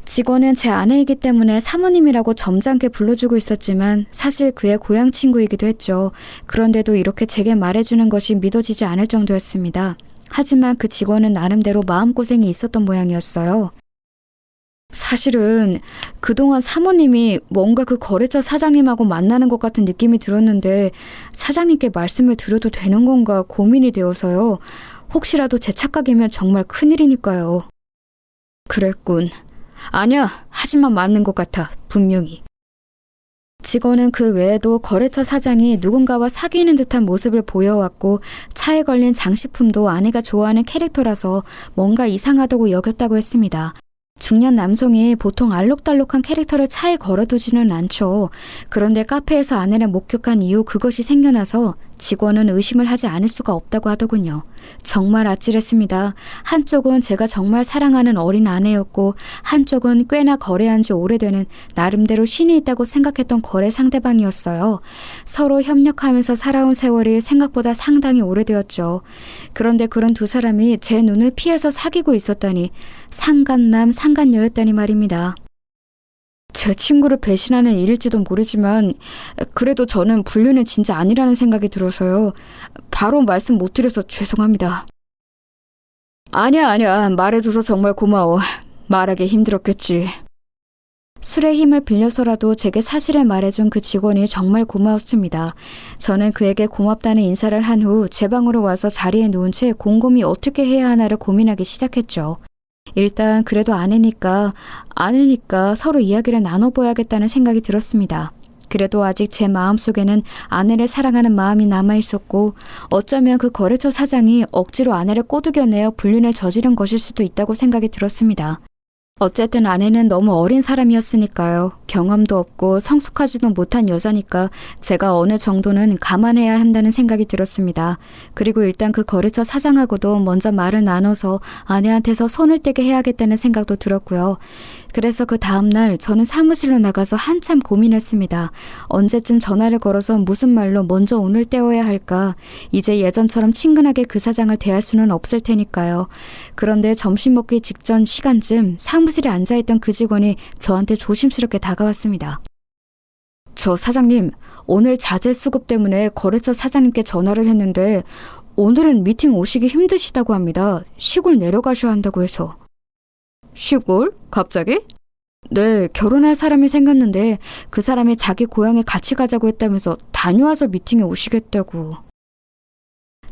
직원은 제 아내이기 때문에 사모님이라고 점잖게 불러주고 있었지만 사실 그의 고향 친구이기도 했죠. 그런데도 이렇게 제게 말해주는 것이 믿어지지 않을 정도였습니다. 하지만 그 직원은 나름대로 마음고생이 있었던 모양이었어요. 사실은 그동안 사모님이 뭔가 그 거래처 사장님하고 만나는 것 같은 느낌이 들었는데 사장님께 말씀을 드려도 되는 건가 고민이 되어서요. 혹시라도 제 착각이면 정말 큰일이니까요. 그랬군. 아니야, 하지만 맞는 것 같아, 분명히. 직원은 그 외에도 거래처 사장이 누군가와 사귀는 듯한 모습을 보여왔고 차에 걸린 장식품도 아내가 좋아하는 캐릭터라서 뭔가 이상하다고 여겼다고 했습니다. 중년 남성이 보통 알록달록한 캐릭터를 차에 걸어두지는 않죠. 그런데 카페에서 아내를 목격한 이후 그것이 생겨나서 직원은 의심을 하지 않을 수가 없다고 하더군요. 정말 아찔했습니다. 한쪽은 제가 정말 사랑하는 어린 아내였고 한쪽은 꽤나 거래한 지 오래되는 나름대로 신이 있다고 생각했던 거래 상대방이었어요. 서로 협력하면서 살아온 세월이 생각보다 상당히 오래되었죠. 그런데 그런 두 사람이 제 눈을 피해서 사귀고 있었다니 상간남 상간녀였다니 말입니다. 제 친구를 배신하는 일일지도 모르지만 그래도 저는 불륜은 진짜 아니라는 생각이 들어서요. 바로 말씀 못 드려서 죄송합니다. 아니야. 말해줘서 정말 고마워. 말하기 힘들었겠지. 술의 힘을 빌려서라도 제게 사실을 말해준 그 직원이 정말 고마웠습니다. 저는 그에게 고맙다는 인사를 한 후 제 방으로 와서 자리에 누운 채 곰곰이 어떻게 해야 하나를 고민하기 시작했죠. 일단 그래도 아내니까 서로 이야기를 나눠봐야겠다는 생각이 들었습니다. 그래도 아직 제 마음속에는 아내를 사랑하는 마음이 남아있었고 어쩌면 그 거래처 사장이 억지로 아내를 꼬드겨내어 불륜을 저지른 것일 수도 있다고 생각이 들었습니다. 어쨌든 아내는 너무 어린 사람이었으니까요. 경험도 없고 성숙하지도 못한 여자니까 제가 어느 정도는 감안해야 한다는 생각이 들었습니다. 그리고 일단 그 거래처 사장하고도 먼저 말을 나눠서 아내한테서 손을 떼게 해야겠다는 생각도 들었고요. 그래서 그 다음날 저는 사무실로 나가서 한참 고민했습니다. 언제쯤 전화를 걸어서 무슨 말로 먼저 운을 떼어야 할까? 이제 예전처럼 친근하게 그 사장을 대할 수는 없을 테니까요. 그런데 점심 먹기 직전 시간쯤 사무실에 앉아있던 그 직원이 저한테 조심스럽게 다가왔습니다. 저 사장님, 오늘 자재 수급 때문에 거래처 사장님께 전화를 했는데 오늘은 미팅 오시기 힘드시다고 합니다. 시골 내려가셔야 한다고 해서. 시골? 갑자기? 네, 결혼할 사람이 생겼는데 그 사람이 자기 고향에 같이 가자고 했다면서 다녀와서 미팅에 오시겠다고.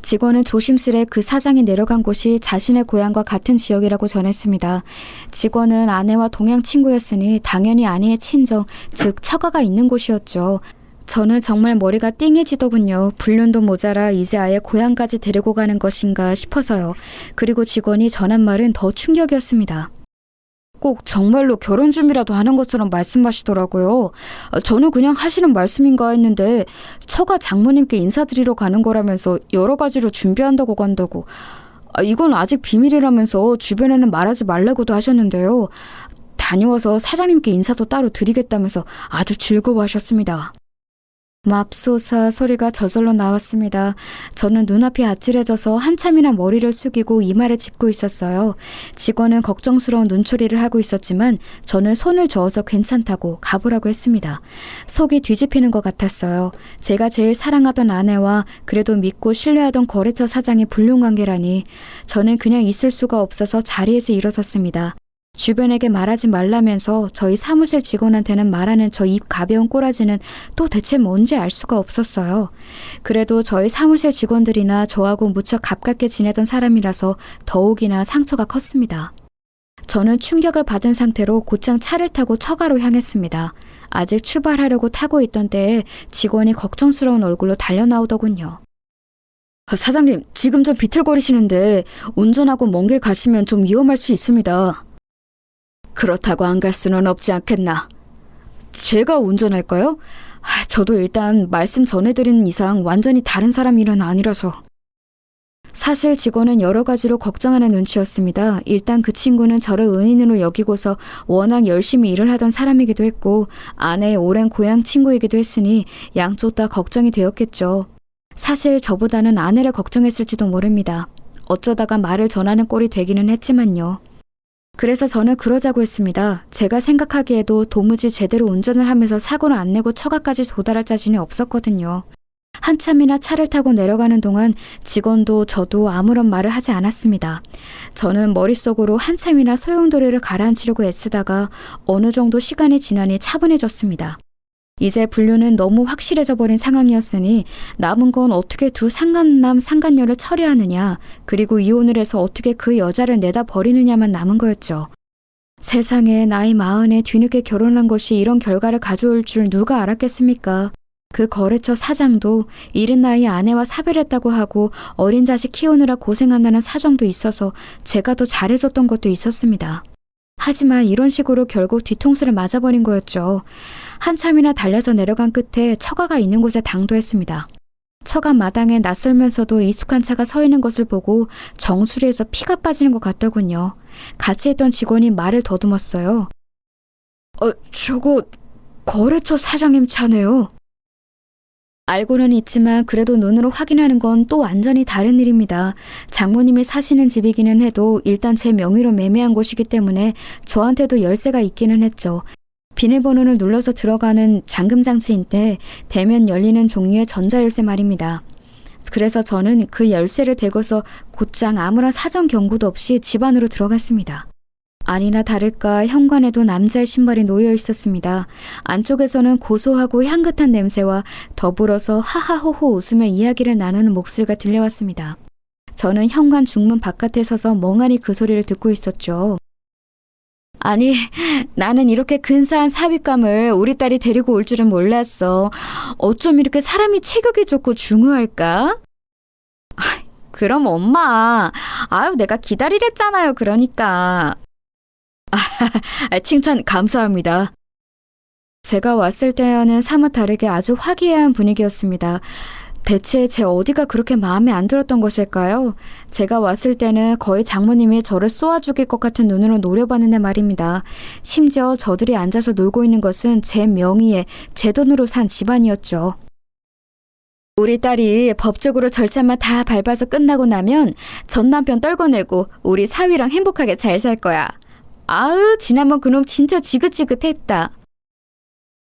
직원은 조심스레 그 사장이 내려간 곳이 자신의 고향과 같은 지역이라고 전했습니다. 직원은 아내와 동양 친구였으니 당연히 아내의 친정, 즉 처가가 있는 곳이었죠. 저는 정말 머리가 띵해지더군요. 불륜도 모자라 이제 아예 고향까지 데리고 가는 것인가 싶어서요. 그리고 직원이 전한 말은 더 충격이었습니다. 꼭 정말로 결혼 준비라도 하는 것처럼 말씀하시더라고요. 저는 그냥 하시는 말씀인가 했는데 처가 장모님께 인사드리러 가는 거라면서 여러 가지로 준비한다고 간다고. 이건 아직 비밀이라면서 주변에는 말하지 말라고도 하셨는데요. 다녀와서 사장님께 인사도 따로 드리겠다면서 아주 즐거워하셨습니다. 맙소사 소리가 저절로 나왔습니다. 저는 눈앞이 아찔해져서 한참이나 머리를 숙이고 이마를 짚고 있었어요. 직원은 걱정스러운 눈초리를 하고 있었지만 저는 손을 저어서 괜찮다고 가보라고 했습니다. 속이 뒤집히는 것 같았어요. 제가 제일 사랑하던 아내와 그래도 믿고 신뢰하던 거래처 사장이 불륜관계라니. 저는 그냥 있을 수가 없어서 자리에서 일어섰습니다. 주변에게 말하지 말라면서 저희 사무실 직원한테는 말하는 저 입 가벼운 꼬라지는 또 대체 뭔지 알 수가 없었어요. 그래도 저희 사무실 직원들이나 저하고 무척 가깝게 지내던 사람이라서 더욱이나 상처가 컸습니다. 저는 충격을 받은 상태로 곧장 차를 타고 처가로 향했습니다. 아직 출발하려고 타고 있던 때에 직원이 걱정스러운 얼굴로 달려나오더군요. 사장님, 지금 좀 비틀거리시는데 운전하고 먼 길 가시면 좀 위험할 수 있습니다. 그렇다고 안 갈 수는 없지 않겠나? 제가 운전할까요? 저도 일단 말씀 전해드리는 이상 완전히 다른 사람 일은 아니라서. 사실 직원은 여러 가지로 걱정하는 눈치였습니다. 일단 그 친구는 저를 은인으로 여기고서 워낙 열심히 일을 하던 사람이기도 했고 아내의 오랜 고향 친구이기도 했으니 양쪽 다 걱정이 되었겠죠. 사실 저보다는 아내를 걱정했을지도 모릅니다. 어쩌다가 말을 전하는 꼴이 되기는 했지만요. 그래서 저는 그러자고 했습니다. 제가 생각하기에도 도무지 제대로 운전을 하면서 사고를 안 내고 처가까지 도달할 자신이 없었거든요. 한참이나 차를 타고 내려가는 동안 직원도 저도 아무런 말을 하지 않았습니다. 저는 머릿속으로 한참이나 소용돌이를 가라앉히려고 애쓰다가 어느 정도 시간이 지나니 차분해졌습니다. 이제 분류는 너무 확실해져 버린 상황이었으니 남은 건 어떻게 두 상간남 상간녀를 처리하느냐, 그리고 이혼을 해서 어떻게 그 여자를 내다 버리느냐만 남은 거였죠. 세상에 나이 40에 뒤늦게 결혼한 것이 이런 결과를 가져올 줄 누가 알았겠습니까? 그 거래처 사장도 이른 나이에 아내와 사별했다고 하고 어린 자식 키우느라 고생한다는 사정도 있어서 제가 더 잘해줬던 것도 있었습니다. 하지만 이런 식으로 결국 뒤통수를 맞아버린 거였죠. 한참이나 달려서 내려간 끝에 처가가 있는 곳에 당도했습니다. 처가 마당에 낯설면서도 익숙한 차가 서 있는 것을 보고 정수리에서 피가 빠지는 것 같더군요. 같이 있던 직원이 말을 더듬었어요. 저거 거래처 사장님 차네요. 알고는 있지만 그래도 눈으로 확인하는 건 또 완전히 다른 일입니다. 장모님이 사시는 집이기는 해도 일단 제 명의로 매매한 곳이기 때문에 저한테도 열쇠가 있기는 했죠. 비밀번호를 눌러서 들어가는 잠금장치인데 대면 열리는 종류의 전자열쇠 말입니다. 그래서 저는 그 열쇠를 대고서 곧장 아무런 사전 경고도 없이 집 안으로 들어갔습니다. 아니나 다를까 현관에도 남자의 신발이 놓여 있었습니다. 안쪽에서는 고소하고 향긋한 냄새와 더불어서 하하호호 웃으며 이야기를 나누는 목소리가 들려왔습니다. 저는 현관 중문 바깥에 서서 멍하니 그 소리를 듣고 있었죠. 아니, 나는 이렇게 근사한 삽입감을 우리 딸이 데리고 올 줄은 몰랐어. 어쩜 이렇게 사람이 체격이 좋고 중후할까? 그럼 엄마, 내가 기다리랬잖아요, 그러니까. 칭찬 감사합니다. 제가 왔을 때와는 사뭇 다르게 아주 화기애애한 분위기였습니다. 대체 제 어디가 그렇게 마음에 안 들었던 것일까요? 제가 왔을 때는 거의 장모님이 저를 쏘아 죽일 것 같은 눈으로 노려봤는데 말입니다. 심지어 저들이 앉아서 놀고 있는 것은 제 명의에 제 돈으로 산 집안이었죠. 우리 딸이 법적으로 절차만 다 밟아서 끝나고 나면 전 남편 떨궈내고 우리 사위랑 행복하게 잘 살 거야. 지난번 그놈 진짜 지긋지긋했다.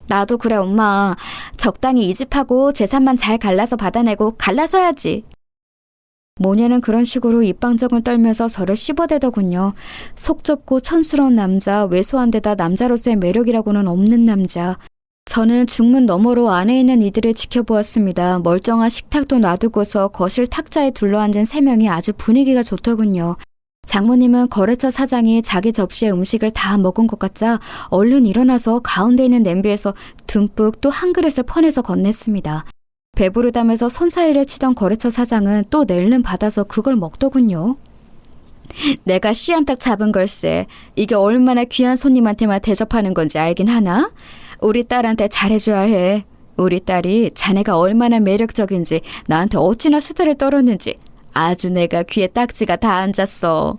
나도 그래 엄마. 적당히 이집하고 재산만 잘 갈라서 받아내고 갈라서야지. 모녀는 그런 식으로 입방정을 떨면서 저를 씹어대더군요. 속 좁고 촌스러운 남자, 왜소한 데다 남자로서의 매력이라고는 없는 남자. 저는 중문 너머로 안에 있는 이들을 지켜보았습니다. 멀쩡한 식탁도 놔두고서 거실 탁자에 둘러앉은 세 명이 아주 분위기가 좋더군요. 장모님은 거래처 사장이 자기 접시에 음식을 다 먹은 것 같자 얼른 일어나서 가운데 있는 냄비에서 듬뿍 또 한 그릇을 퍼내서 건넸습니다. 배부르다면서 손사래를 치던 거래처 사장은 또 낼름 받아서 그걸 먹더군요. 내가 씨암탉 잡은 걸세. 이게 얼마나 귀한 손님한테만 대접하는 건지 알긴 하나? 우리 딸한테 잘해줘야 해. 우리 딸이 자네가 얼마나 매력적인지 나한테 어찌나 수다를 떨었는지 아주 내가 귀에 딱지가 다 앉았어.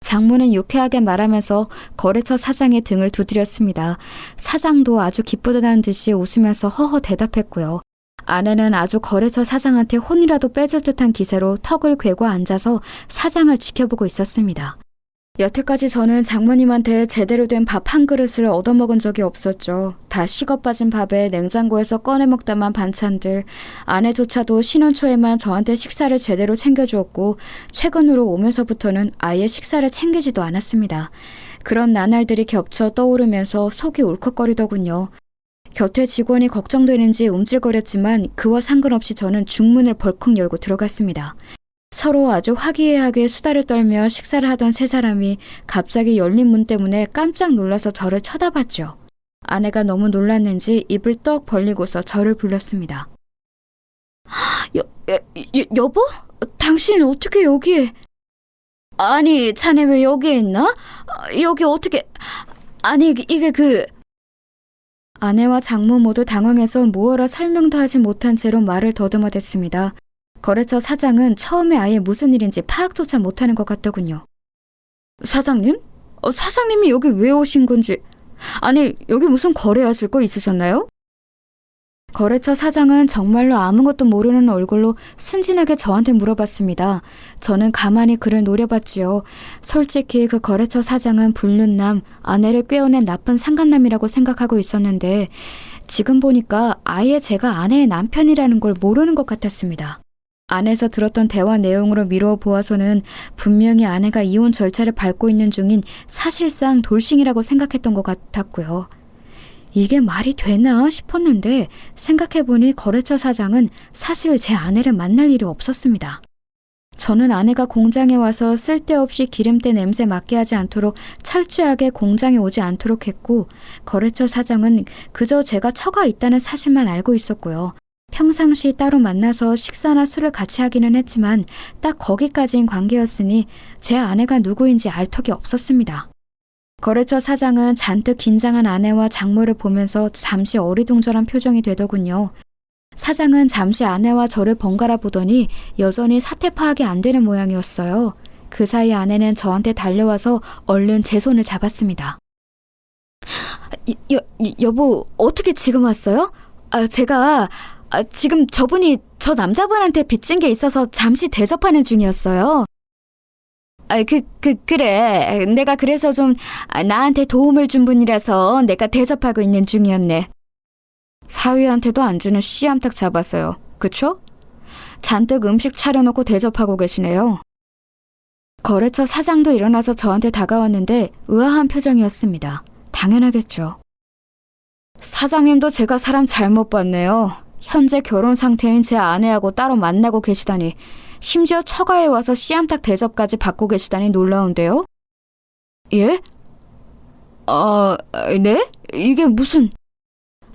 장모는 유쾌하게 말하면서 거래처 사장의 등을 두드렸습니다. 사장도 아주 기쁘다는 듯이 웃으면서 허허 대답했고요. 아내는 아주 거래처 사장한테 혼이라도 빼줄 듯한 기세로 턱을 괴고 앉아서 사장을 지켜보고 있었습니다. 여태까지 저는 장모님한테 제대로 된 밥 한 그릇을 얻어먹은 적이 없었죠. 다 식어 빠진 밥에 냉장고에서 꺼내 먹다만 반찬들, 아내조차도 신혼 초에만 저한테 식사를 제대로 챙겨주었고 최근으로 오면서부터는 아예 식사를 챙기지도 않았습니다. 그런 나날들이 겹쳐 떠오르면서 속이 울컥거리더군요. 곁에 직원이 걱정되는지 움찔거렸지만 그와 상관없이 저는 중문을 벌컥 열고 들어갔습니다. 서로 아주 화기애애하게 수다를 떨며 식사를 하던 세 사람이 갑자기 열린 문 때문에 깜짝 놀라서 저를 쳐다봤죠. 아내가 너무 놀랐는지 입을 떡 벌리고서 저를 불렀습니다. 여보? 당신 어떻게 여기에? 아니, 자네 왜 여기에 있나? 여기 어떻게... 아니, 이게 그... 아내와 장모 모두 당황해서 무어라 설명도 하지 못한 채로 말을 더듬어댔습니다. 거래처 사장은 처음에 아예 무슨 일인지 파악조차 못하는 것 같더군요. 사장님? 사장님이 여기 왜 오신 건지... 아니, 여기 무슨 거래하실 거 있으셨나요? 거래처 사장은 정말로 아무것도 모르는 얼굴로 순진하게 저한테 물어봤습니다. 저는 가만히 그를 노려봤지요. 솔직히 그 거래처 사장은 불륜남, 아내를 꿰어낸 나쁜 상간남이라고 생각하고 있었는데 지금 보니까 아예 제가 아내의 남편이라는 걸 모르는 것 같았습니다. 안에서 들었던 대화 내용으로 미루어 보아서는 분명히 아내가 이혼 절차를 밟고 있는 중인 사실상 돌싱이라고 생각했던 것 같았고요. 이게 말이 되나 싶었는데 생각해보니 거래처 사장은 사실 제 아내를 만날 일이 없었습니다. 저는 아내가 공장에 와서 쓸데없이 기름때 냄새 맡게 하지 않도록 철저하게 공장에 오지 않도록 했고 거래처 사장은 그저 제가 처가 있다는 사실만 알고 있었고요. 평상시 따로 만나서 식사나 술을 같이 하기는 했지만 딱 거기까지인 관계였으니 제 아내가 누구인지 알 턱이 없었습니다. 거래처 사장은 잔뜩 긴장한 아내와 장모를 보면서 잠시 어리둥절한 표정이 되더군요. 사장은 잠시 아내와 저를 번갈아 보더니 여전히 사태 파악이 안 되는 모양이었어요. 그 사이 아내는 저한테 달려와서 얼른 제 손을 잡았습니다. 여보, 어떻게 지금 왔어요? 제가 지금 저분이 저 남자분한테 빚진 게 있어서 잠시 대접하는 중이었어요. 그래. 내가 그래서 좀 나한테 도움을 준 분이라서 내가 대접하고 있는 중이었네. 사위한테도 안 주는 씨암탉 잡았어요. 그쵸? 잔뜩 음식 차려놓고 대접하고 계시네요. 거래처 사장도 일어나서 저한테 다가왔는데 의아한 표정이었습니다. 당연하겠죠. 사장님도 제가 사람 잘못 봤네요. 현재 결혼 상태인 제 아내하고 따로 만나고 계시다니. 심지어 처가에 와서 씨암탉 대접까지 받고 계시다니 놀라운데요? 예? 네? 이게 무슨...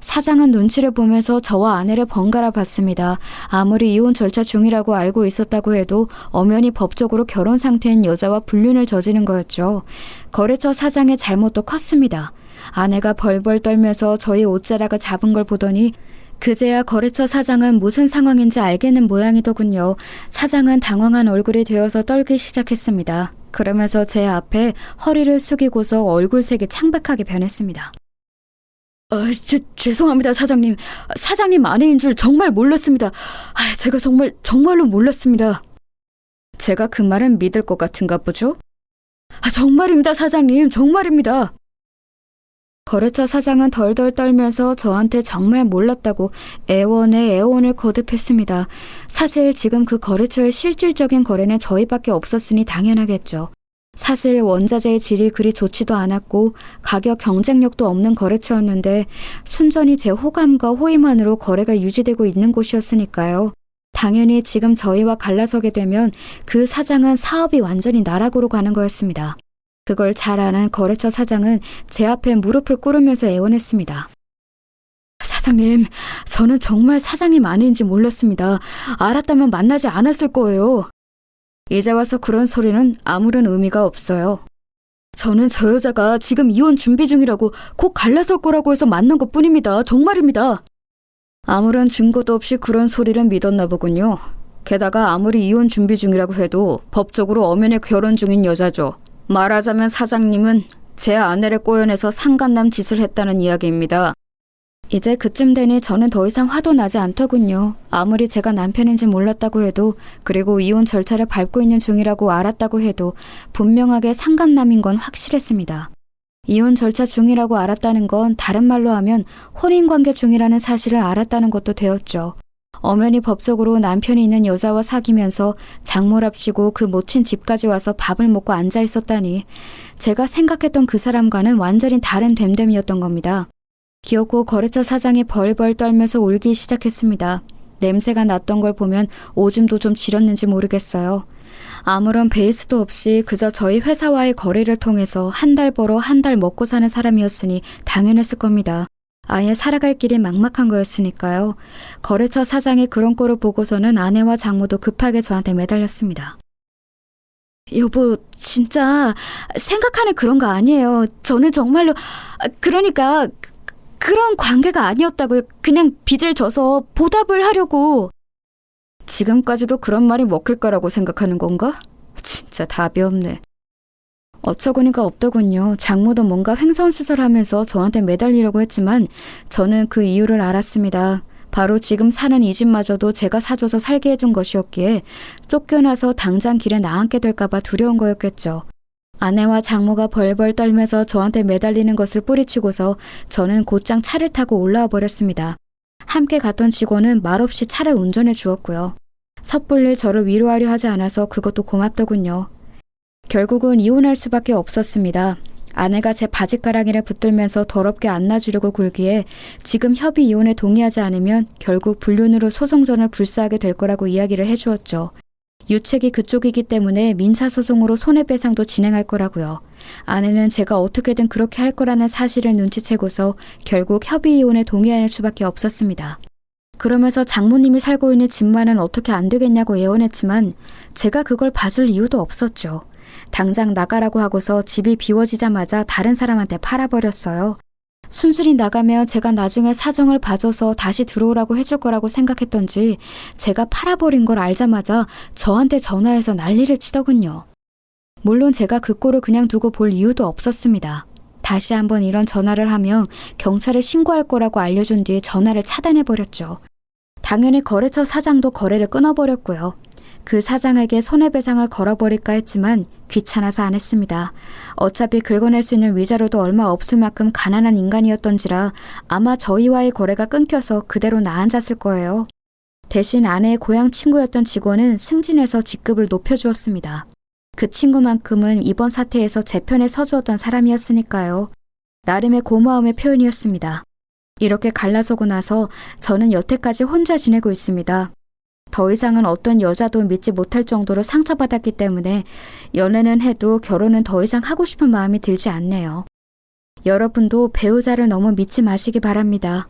사장은 눈치를 보면서 저와 아내를 번갈아 봤습니다. 아무리 이혼 절차 중이라고 알고 있었다고 해도 엄연히 법적으로 결혼 상태인 여자와 불륜을 저지른 거였죠. 거래처 사장의 잘못도 컸습니다. 아내가 벌벌 떨면서 저희 옷자락을 잡은 걸 보더니 그제야 거래처 사장은 무슨 상황인지 알겠는 모양이더군요. 사장은 당황한 얼굴이 되어서 떨기 시작했습니다. 그러면서 제 앞에 허리를 숙이고서 얼굴색이 창백하게 변했습니다. 죄송합니다, 사장님. 사장님 아내인 줄 정말 몰랐습니다. 제가 정말로 몰랐습니다. 제가 그 말은 믿을 것 같은가 보죠? 정말입니다, 사장님. 정말입니다. 거래처 사장은 덜덜 떨면서 저한테 정말 몰랐다고 애원에 애원을 거듭했습니다. 사실 지금 그 거래처의 실질적인 거래는 저희밖에 없었으니 당연하겠죠. 사실 원자재의 질이 그리 좋지도 않았고 가격 경쟁력도 없는 거래처였는데 순전히 제 호감과 호의만으로 거래가 유지되고 있는 곳이었으니까요. 당연히 지금 저희와 갈라서게 되면 그 사장은 사업이 완전히 나락으로 가는 거였습니다. 그걸 잘 아는 거래처 사장은 제 앞에 무릎을 꿇으면서 애원했습니다. 사장님, 저는 정말 사장님 아내인지 몰랐습니다. 알았다면 만나지 않았을 거예요. 이제 와서 그런 소리는 아무런 의미가 없어요. 저는 저 여자가 지금 이혼 준비 중이라고 곧 갈라설 거라고 해서 만난 것 뿐입니다. 정말입니다. 아무런 증거도 없이 그런 소리를 믿었나 보군요. 게다가 아무리 이혼 준비 중이라고 해도 법적으로 엄연히 결혼 중인 여자죠. 말하자면 사장님은 제 아내를 꼬여내서 상간남 짓을 했다는 이야기입니다. 이제 그쯤 되니 저는 더 이상 화도 나지 않더군요. 아무리 제가 남편인지 몰랐다고 해도, 그리고 이혼 절차를 밟고 있는 중이라고 알았다고 해도 분명하게 상간남인 건 확실했습니다. 이혼 절차 중이라고 알았다는 건 다른 말로 하면 혼인관계 중이라는 사실을 알았다는 것도 되었죠. 엄연히 법적으로 남편이 있는 여자와 사귀면서 장모랍시고 그 모친 집까지 와서 밥을 먹고 앉아 있었다니, 제가 생각했던 그 사람과는 완전히 다른 됨됨이었던 겁니다. 귀엽고 거래처 사장이 벌벌 떨면서 울기 시작했습니다. 냄새가 났던 걸 보면 오줌도 좀 지렸는지 모르겠어요. 아무런 베이스도 없이 그저 저희 회사와의 거래를 통해서 한 달 벌어 한 달 먹고 사는 사람이었으니 당연했을 겁니다. 아예 살아갈 길이 막막한 거였으니까요. 거래처 사장이 그런 꼴을 보고서는 아내와 장모도 급하게 저한테 매달렸습니다. 여보, 진짜 생각하는 그런 거 아니에요. 저는 정말로, 그러니까 그런 관계가 아니었다고요. 그냥 빚을 져서 보답을 하려고. 지금까지도 그런 말이 먹힐 거라고 생각하는 건가? 진짜 답이 없네. 어처구니가 없더군요. 장모도 뭔가 횡설수설하면서 저한테 매달리려고 했지만 저는 그 이유를 알았습니다. 바로 지금 사는 이 집마저도 제가 사줘서 살게 해준 것이었기에 쫓겨나서 당장 길에 나앉게 될까봐 두려운 거였겠죠. 아내와 장모가 벌벌 떨면서 저한테 매달리는 것을 뿌리치고서 저는 곧장 차를 타고 올라와 버렸습니다. 함께 갔던 직원은 말없이 차를 운전해 주었고요. 섣불리 저를 위로하려 하지 않아서 그것도 고맙더군요. 결국은 이혼할 수밖에 없었습니다. 아내가 제 바지가랑이를 붙들면서 더럽게 안 놔주려고 굴기에 지금 협의 이혼에 동의하지 않으면 결국 불륜으로 소송전을 불사하게 될 거라고 이야기를 해주었죠. 유책이 그쪽이기 때문에 민사소송으로 손해배상도 진행할 거라고요. 아내는 제가 어떻게든 그렇게 할 거라는 사실을 눈치채고서 결국 협의 이혼에 동의할 수밖에 없었습니다. 그러면서 장모님이 살고 있는 집만은 어떻게 안 되겠냐고 애원했지만 제가 그걸 봐줄 이유도 없었죠. 당장 나가라고 하고서 집이 비워지자마자 다른 사람한테 팔아버렸어요. 순순히 나가면 제가 나중에 사정을 봐줘서 다시 들어오라고 해줄 거라고 생각했던지 제가 팔아버린 걸 알자마자 저한테 전화해서 난리를 치더군요. 물론 제가 그 꼴을 그냥 두고 볼 이유도 없었습니다. 다시 한번 이런 전화를 하면 경찰에 신고할 거라고 알려준 뒤에 전화를 차단해버렸죠. 당연히 거래처 사장도 거래를 끊어버렸고요. 그 사장에게 손해배상을 걸어버릴까 했지만 귀찮아서 안 했습니다. 어차피 긁어낼 수 있는 위자료도 얼마 없을 만큼 가난한 인간이었던지라 아마 저희와의 거래가 끊겨서 그대로 나앉았을 거예요. 대신 아내의 고향 친구였던 직원은 승진해서 직급을 높여주었습니다. 그 친구만큼은 이번 사태에서 제 편에 서주었던 사람이었으니까요. 나름의 고마움의 표현이었습니다. 이렇게 갈라서고 나서 저는 여태까지 혼자 지내고 있습니다. 더 이상은 어떤 여자도 믿지 못할 정도로 상처받았기 때문에 연애는 해도 결혼은 더 이상 하고 싶은 마음이 들지 않네요. 여러분도 배우자를 너무 믿지 마시기 바랍니다.